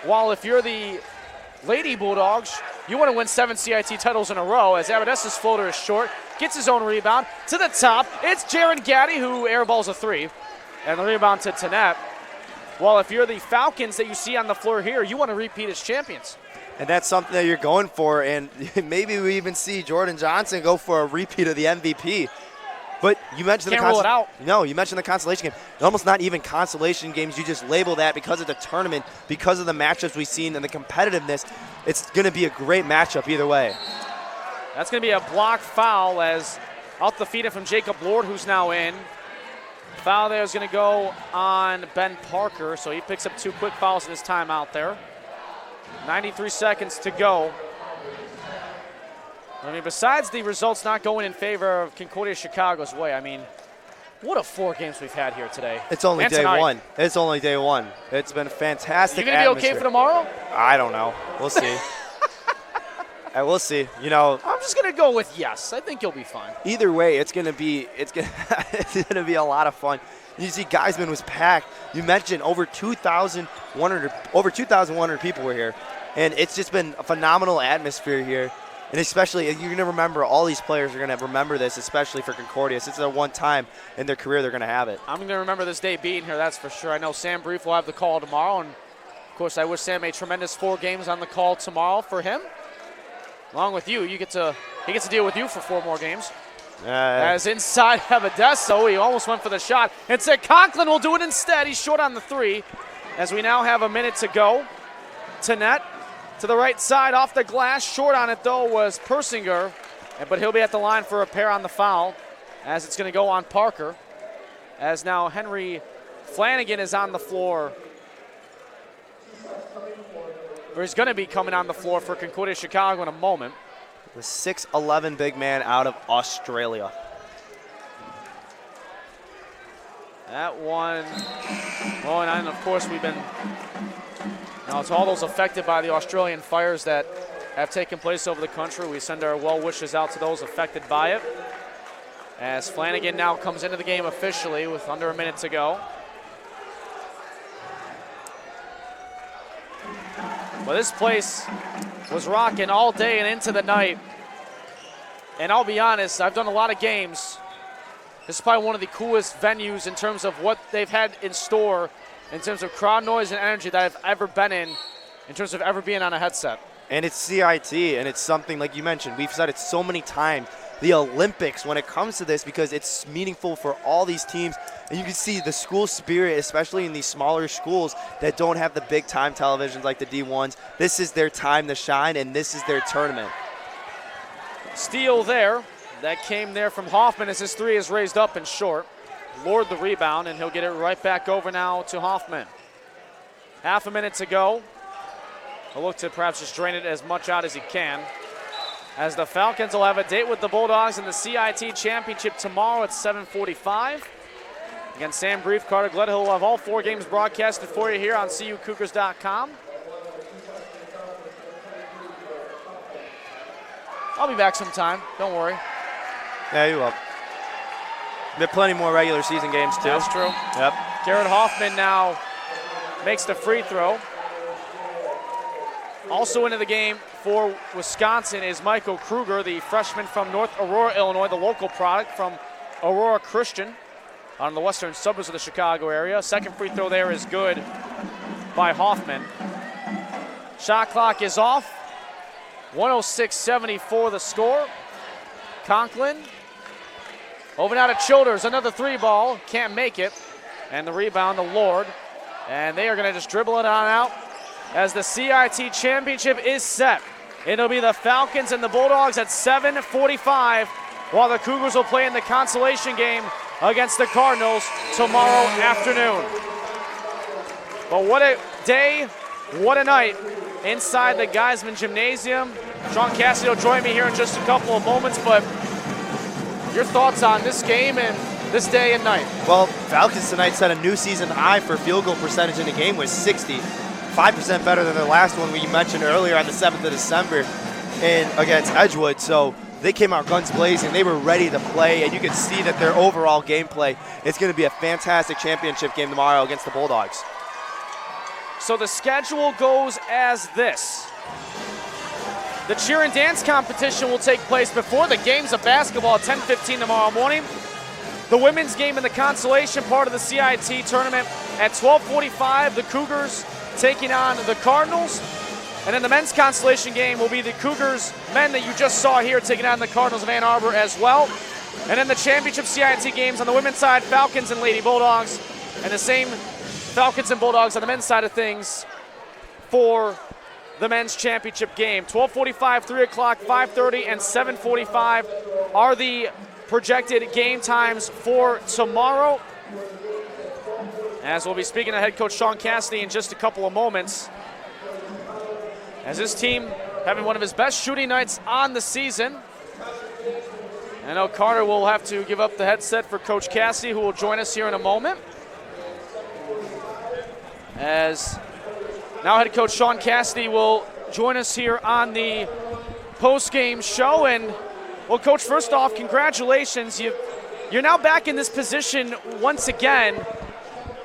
While if you're the Lady Bulldogs, you want to win 7 CIT titles in a row, as Abadessa's floater is short, gets his own rebound to the top. It's Jaron Gaddy who airballs a 3, and the rebound to Tanet. While if you're the Falcons that you see on the floor here, you want to repeat as champions. And that's something that you're going for, and maybe we even see Jordan Johnson go for a repeat of the MVP. But you mentioned Can't rule it out. No, you mentioned the consolation game. Almost not even consolation games. You just label that because of the tournament, because of the matchups we've seen and the competitiveness. It's going to be a great matchup either way. That's going to be a block foul as off the feet from Jacob Lord, who's now in. Foul there is going to go on Ben Parker, so he picks up 2 quick fouls in his timeout there. 93 seconds to go. I mean, besides the results not going in favor of Concordia Chicago's way, I mean, what a 4 games we've had here today. It's only day one. It's only day one. It's been a fantastic atmosphere. You going to be okay for tomorrow? I don't know. We'll see. We'll see. I'm just going to go with yes. I think you'll be fine. Either way, it's going to be a lot of fun. You see, Geisman was packed. You mentioned over 2,100 people were here, and it's just been a phenomenal atmosphere here. And especially, you're going to remember, all these players are going to remember this, especially for Concordia. It's their one time in their career they're going to have it. I'm going to remember this day being here, that's for sure. I know Sam Brief will have the call tomorrow, and of course, I wish Sam a tremendous 4 games on the call tomorrow for him. Along with you, he gets to deal with you for 4 more games. As inside Abadessa, he almost went for the shot. Instead, Conklin will do it instead. He's short on the 3. As we now have a minute to go. Tanet to the right side off the glass. Short on it, though, was Persinger. But he'll be at the line for a pair on the foul, as it's going to go on Parker. As now Henry Flanagan is on the floor. Or he's going to be coming on the floor for Concordia Chicago in a moment. The 6'11" big man out of Australia. That one, well, and of course we've been, to all those affected by the Australian fires that have taken place over the country, we send our well wishes out to those affected by it. As Flanagan now comes into the game officially with under a minute to go. Well, this place was rocking all day and into the night. And I'll be honest, I've done a lot of games. This is probably one of the coolest venues in terms of what they've had in store, in terms of crowd noise and energy that I've ever been in terms of ever being on a headset. And it's CIT, and it's something, like you mentioned, we've said it so many times, the Olympics when it comes to this, because it's meaningful for all these teams. And you can see the school spirit, especially in these smaller schools that don't have the big time televisions like the D1s. This is their time to shine, and this is their tournament. Steal there. That came there from Hoffman as his 3 is raised up and short. Lord the rebound, and he'll get it right back over now to Hoffman. Half a minute to go. He'll look to perhaps just drain it as much out as he can. As the Falcons will have a date with the Bulldogs in the CIT Championship tomorrow at 7:45. Again, Sam Brief, Carter Gledhill will have all 4 games broadcasted for you here on CUCougars.com. I'll be back sometime. Don't worry. Yeah, you will. There are plenty more regular season games, too. That's true. Yep. Garrett Hoffman now makes the free throw. Also into the game for Wisconsin is Michael Kruger, the freshman from North Aurora, Illinois, the local product from Aurora Christian on the western suburbs of the Chicago area. Second free throw there is good by Hoffman. Shot clock is off. 106-74 the score. Conklin over now to Childers, another three ball, can't make it. And the rebound to Lord. And they are going to just dribble it on out as the CIT championship is set. It'll be the Falcons and the Bulldogs at 7:45, while the Cougars will play in the consolation game against the Cardinals tomorrow afternoon. But what a day, what a night inside the Geisman Gymnasium. Sean Cassidy will join me here in just a couple of moments, but your thoughts on this game and this day and night? Well, Falcons tonight set a new season high for field goal percentage in the game with 60. 5% better than their last one we mentioned earlier on the 7th of December against Edgewood. So they came out guns blazing. They were ready to play, and you could see that their overall gameplay is going to be a fantastic championship game tomorrow against the Bulldogs. So the schedule goes as this. The cheer and dance competition will take place before the games of basketball at 10:15 tomorrow morning. The women's game in the consolation part of the CIT tournament at 12:45, the Cougars taking on the Cardinals. And then the men's consolation game will be the Cougars men that you just saw here taking on the Cardinals of Ann Arbor as well. And then the championship CIT games on the women's side, Falcons and Lady Bulldogs. And the same Falcons and Bulldogs on the men's side of things for the men's championship game. 12:45, 3 o'clock, 5:30, and 7:45 are the projected game times for tomorrow. As we'll be speaking to head coach Sean Cassidy in just a couple of moments. As this team having one of his best shooting nights on the season. I know Carter will have to give up the headset for Coach Cassidy, who will join us here in a moment. As now head coach Sean Cassidy will join us here on the post-game show. And, well, Coach, first off, congratulations. You're now back in this position once again.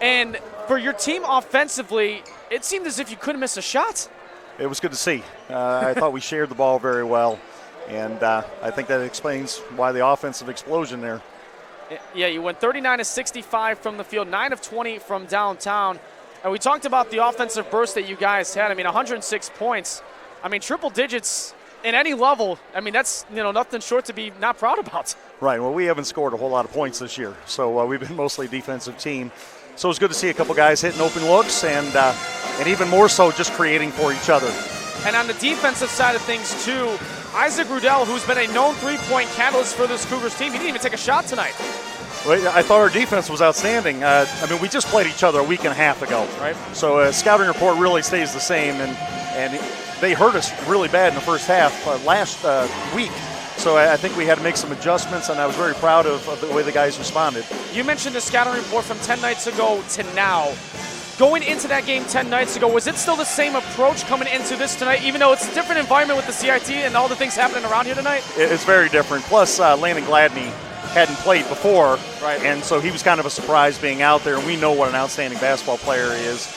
And for your team offensively, it seemed as if you couldn't miss a shot. It was good to see. I thought we shared the ball very well. And I think that explains why the offensive explosion there. Yeah, you went 39 of 65 from the field, 9 of 20 from downtown. And we talked about the offensive burst that you guys had. I mean, 106 points. I mean, triple digits in any level. I mean, that's, nothing short to be not proud about. Right. Well, we haven't scored a whole lot of points this year. So we've been mostly a defensive team. So it was good to see a couple guys hitting open looks and even more so just creating for each other. And on the defensive side of things, too, Isaac Rudell, who's been a known three-point catalyst for this Cougars team, he didn't even take a shot tonight. Well, I thought our defense was outstanding. We just played each other a week and a half ago. Right. So scouting report really stays the same, and they hurt us really bad in the first half last week. So I think we had to make some adjustments, and I was very proud of the way the guys responded. You mentioned the scouting report from 10 nights ago to now. Going into that game 10 nights ago, was it still the same approach coming into this tonight, even though it's a different environment with the CIT and all the things happening around here tonight? It's very different. Plus, Landon Gladney hadn't played before, right? And so he was kind of a surprise being out there, and we know what an outstanding basketball player he is.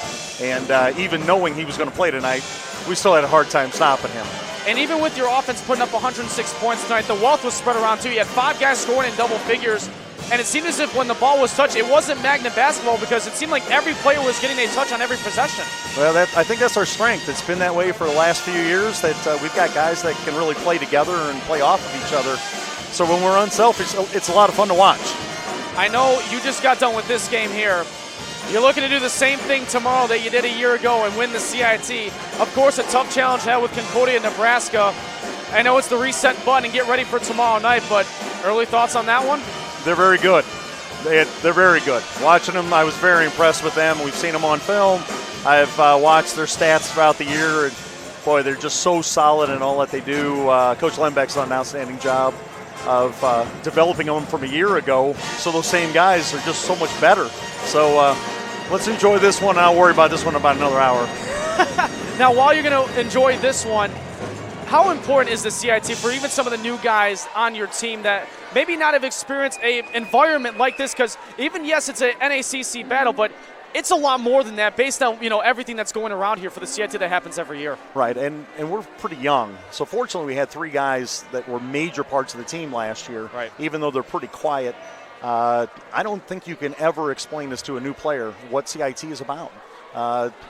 And even knowing he was going to play tonight, we still had a hard time stopping him. And even with your offense putting up 106 points tonight, the wealth was spread around too. You had 5 guys scoring in double figures, and it seemed as if when the ball was touched, it wasn't magnet basketball because it seemed like every player was getting a touch on every possession. Well, I think that's our strength. It's been that way for the last few years, that we've got guys that can really play together and play off of each other. So when we're unselfish, it's a lot of fun to watch. I know you just got done with this game here. You're looking to do the same thing tomorrow that you did a year ago and win the CIT. Of course, a tough challenge ahead with Concordia, Nebraska. I know it's the reset button and get ready for tomorrow night, but early thoughts on that one? They're very good. They're very good. Watching them, I was very impressed with them. We've seen them on film. I've watched their stats throughout the year, and boy, they're just so solid in all that they do. Coach Lembeck's done an outstanding job of developing them from a year ago, so those same guys are just so much better. So let's enjoy this one, and I'll worry about this one about another hour. Now, while you're going to enjoy this one, how important is the CIT for even some of the new guys on your team that maybe not have experienced a environment like this? Because even, yes, it's a NACC battle, but it's a lot more than that based on, everything that's going around here for the CIT that happens every year. Right, and we're pretty young. So fortunately, we had 3 guys that were major parts of the team last year, right, even though they're pretty quiet. I don't think you can ever explain this to a new player what CIT is about.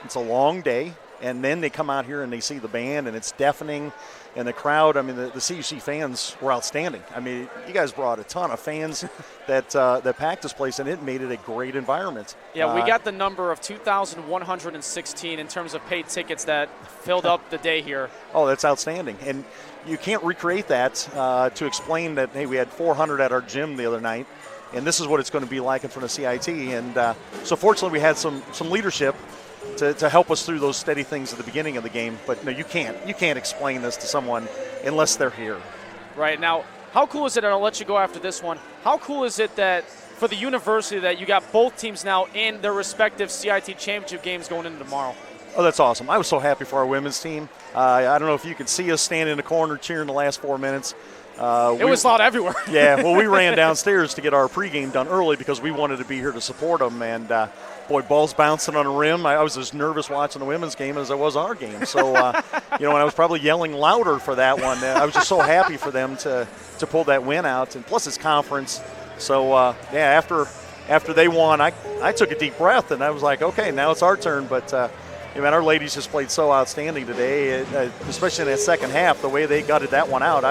It's a long day. And then they come out here and they see the band, and it's deafening. And the crowd, I mean, the CUC fans were outstanding. I mean, you guys brought a ton of fans that packed this place, and it made it a great environment. Yeah, we got the number of 2,116 in terms of paid tickets that filled up the day here. Oh, that's outstanding. And you can't recreate that to explain that, hey, we had 400 at our gym the other night, and this is what it's going to be like in front of CIT. And so fortunately, we had some leadership to help us through those steady things at the beginning of the game. But no, you can't explain this to someone unless they're here. Right. Now, how cool is it, and I'll let you go after this one, how cool is it that for the university that you got both teams now in their respective CIT championship games going into tomorrow? Oh, that's awesome. I was so happy for our women's team. I don't know if you could see us standing in the corner cheering the last 4 minutes. It was loud everywhere. Yeah, well, we ran downstairs to get our pregame done early because we wanted to be here to support them. And, boy, balls bouncing on the rim. I was as nervous watching the women's game as I was our game. So, and I was probably yelling louder for that one. I was just so happy for them to pull that win out. And plus it's conference. So, yeah, after they won, I took a deep breath, and I was like, okay, now it's our turn. But, our ladies just played so outstanding today, especially in that second half, the way they gutted that one out.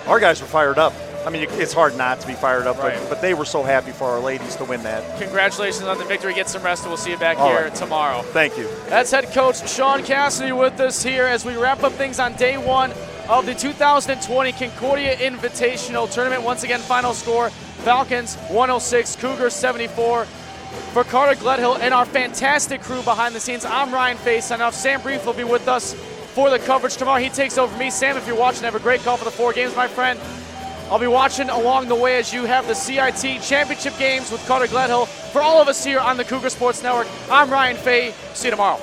Our guys were fired up. I mean, it's hard not to be fired up, right, but they were so happy for our ladies to win that. Congratulations on the victory. Get some rest, and we'll see you back All here right. tomorrow. Thank you. That's head coach Sean Cassidy with us here as we wrap up things on day one of the 2020 Concordia Invitational Tournament. Once again, final score, Falcons 106, Cougars 74. For Carter Gledhill and our fantastic crew behind the scenes, I'm Ryan Faye. Signing off. Sam Brief will be with us for the coverage tomorrow. He takes over me. Sam, if you're watching, have a great call for the 4 games, my friend. I'll be watching along the way as you have the CIT Championship games with Carter Gledhill. For all of us here on the Cougar Sports Network, I'm Ryan Faye. See you tomorrow.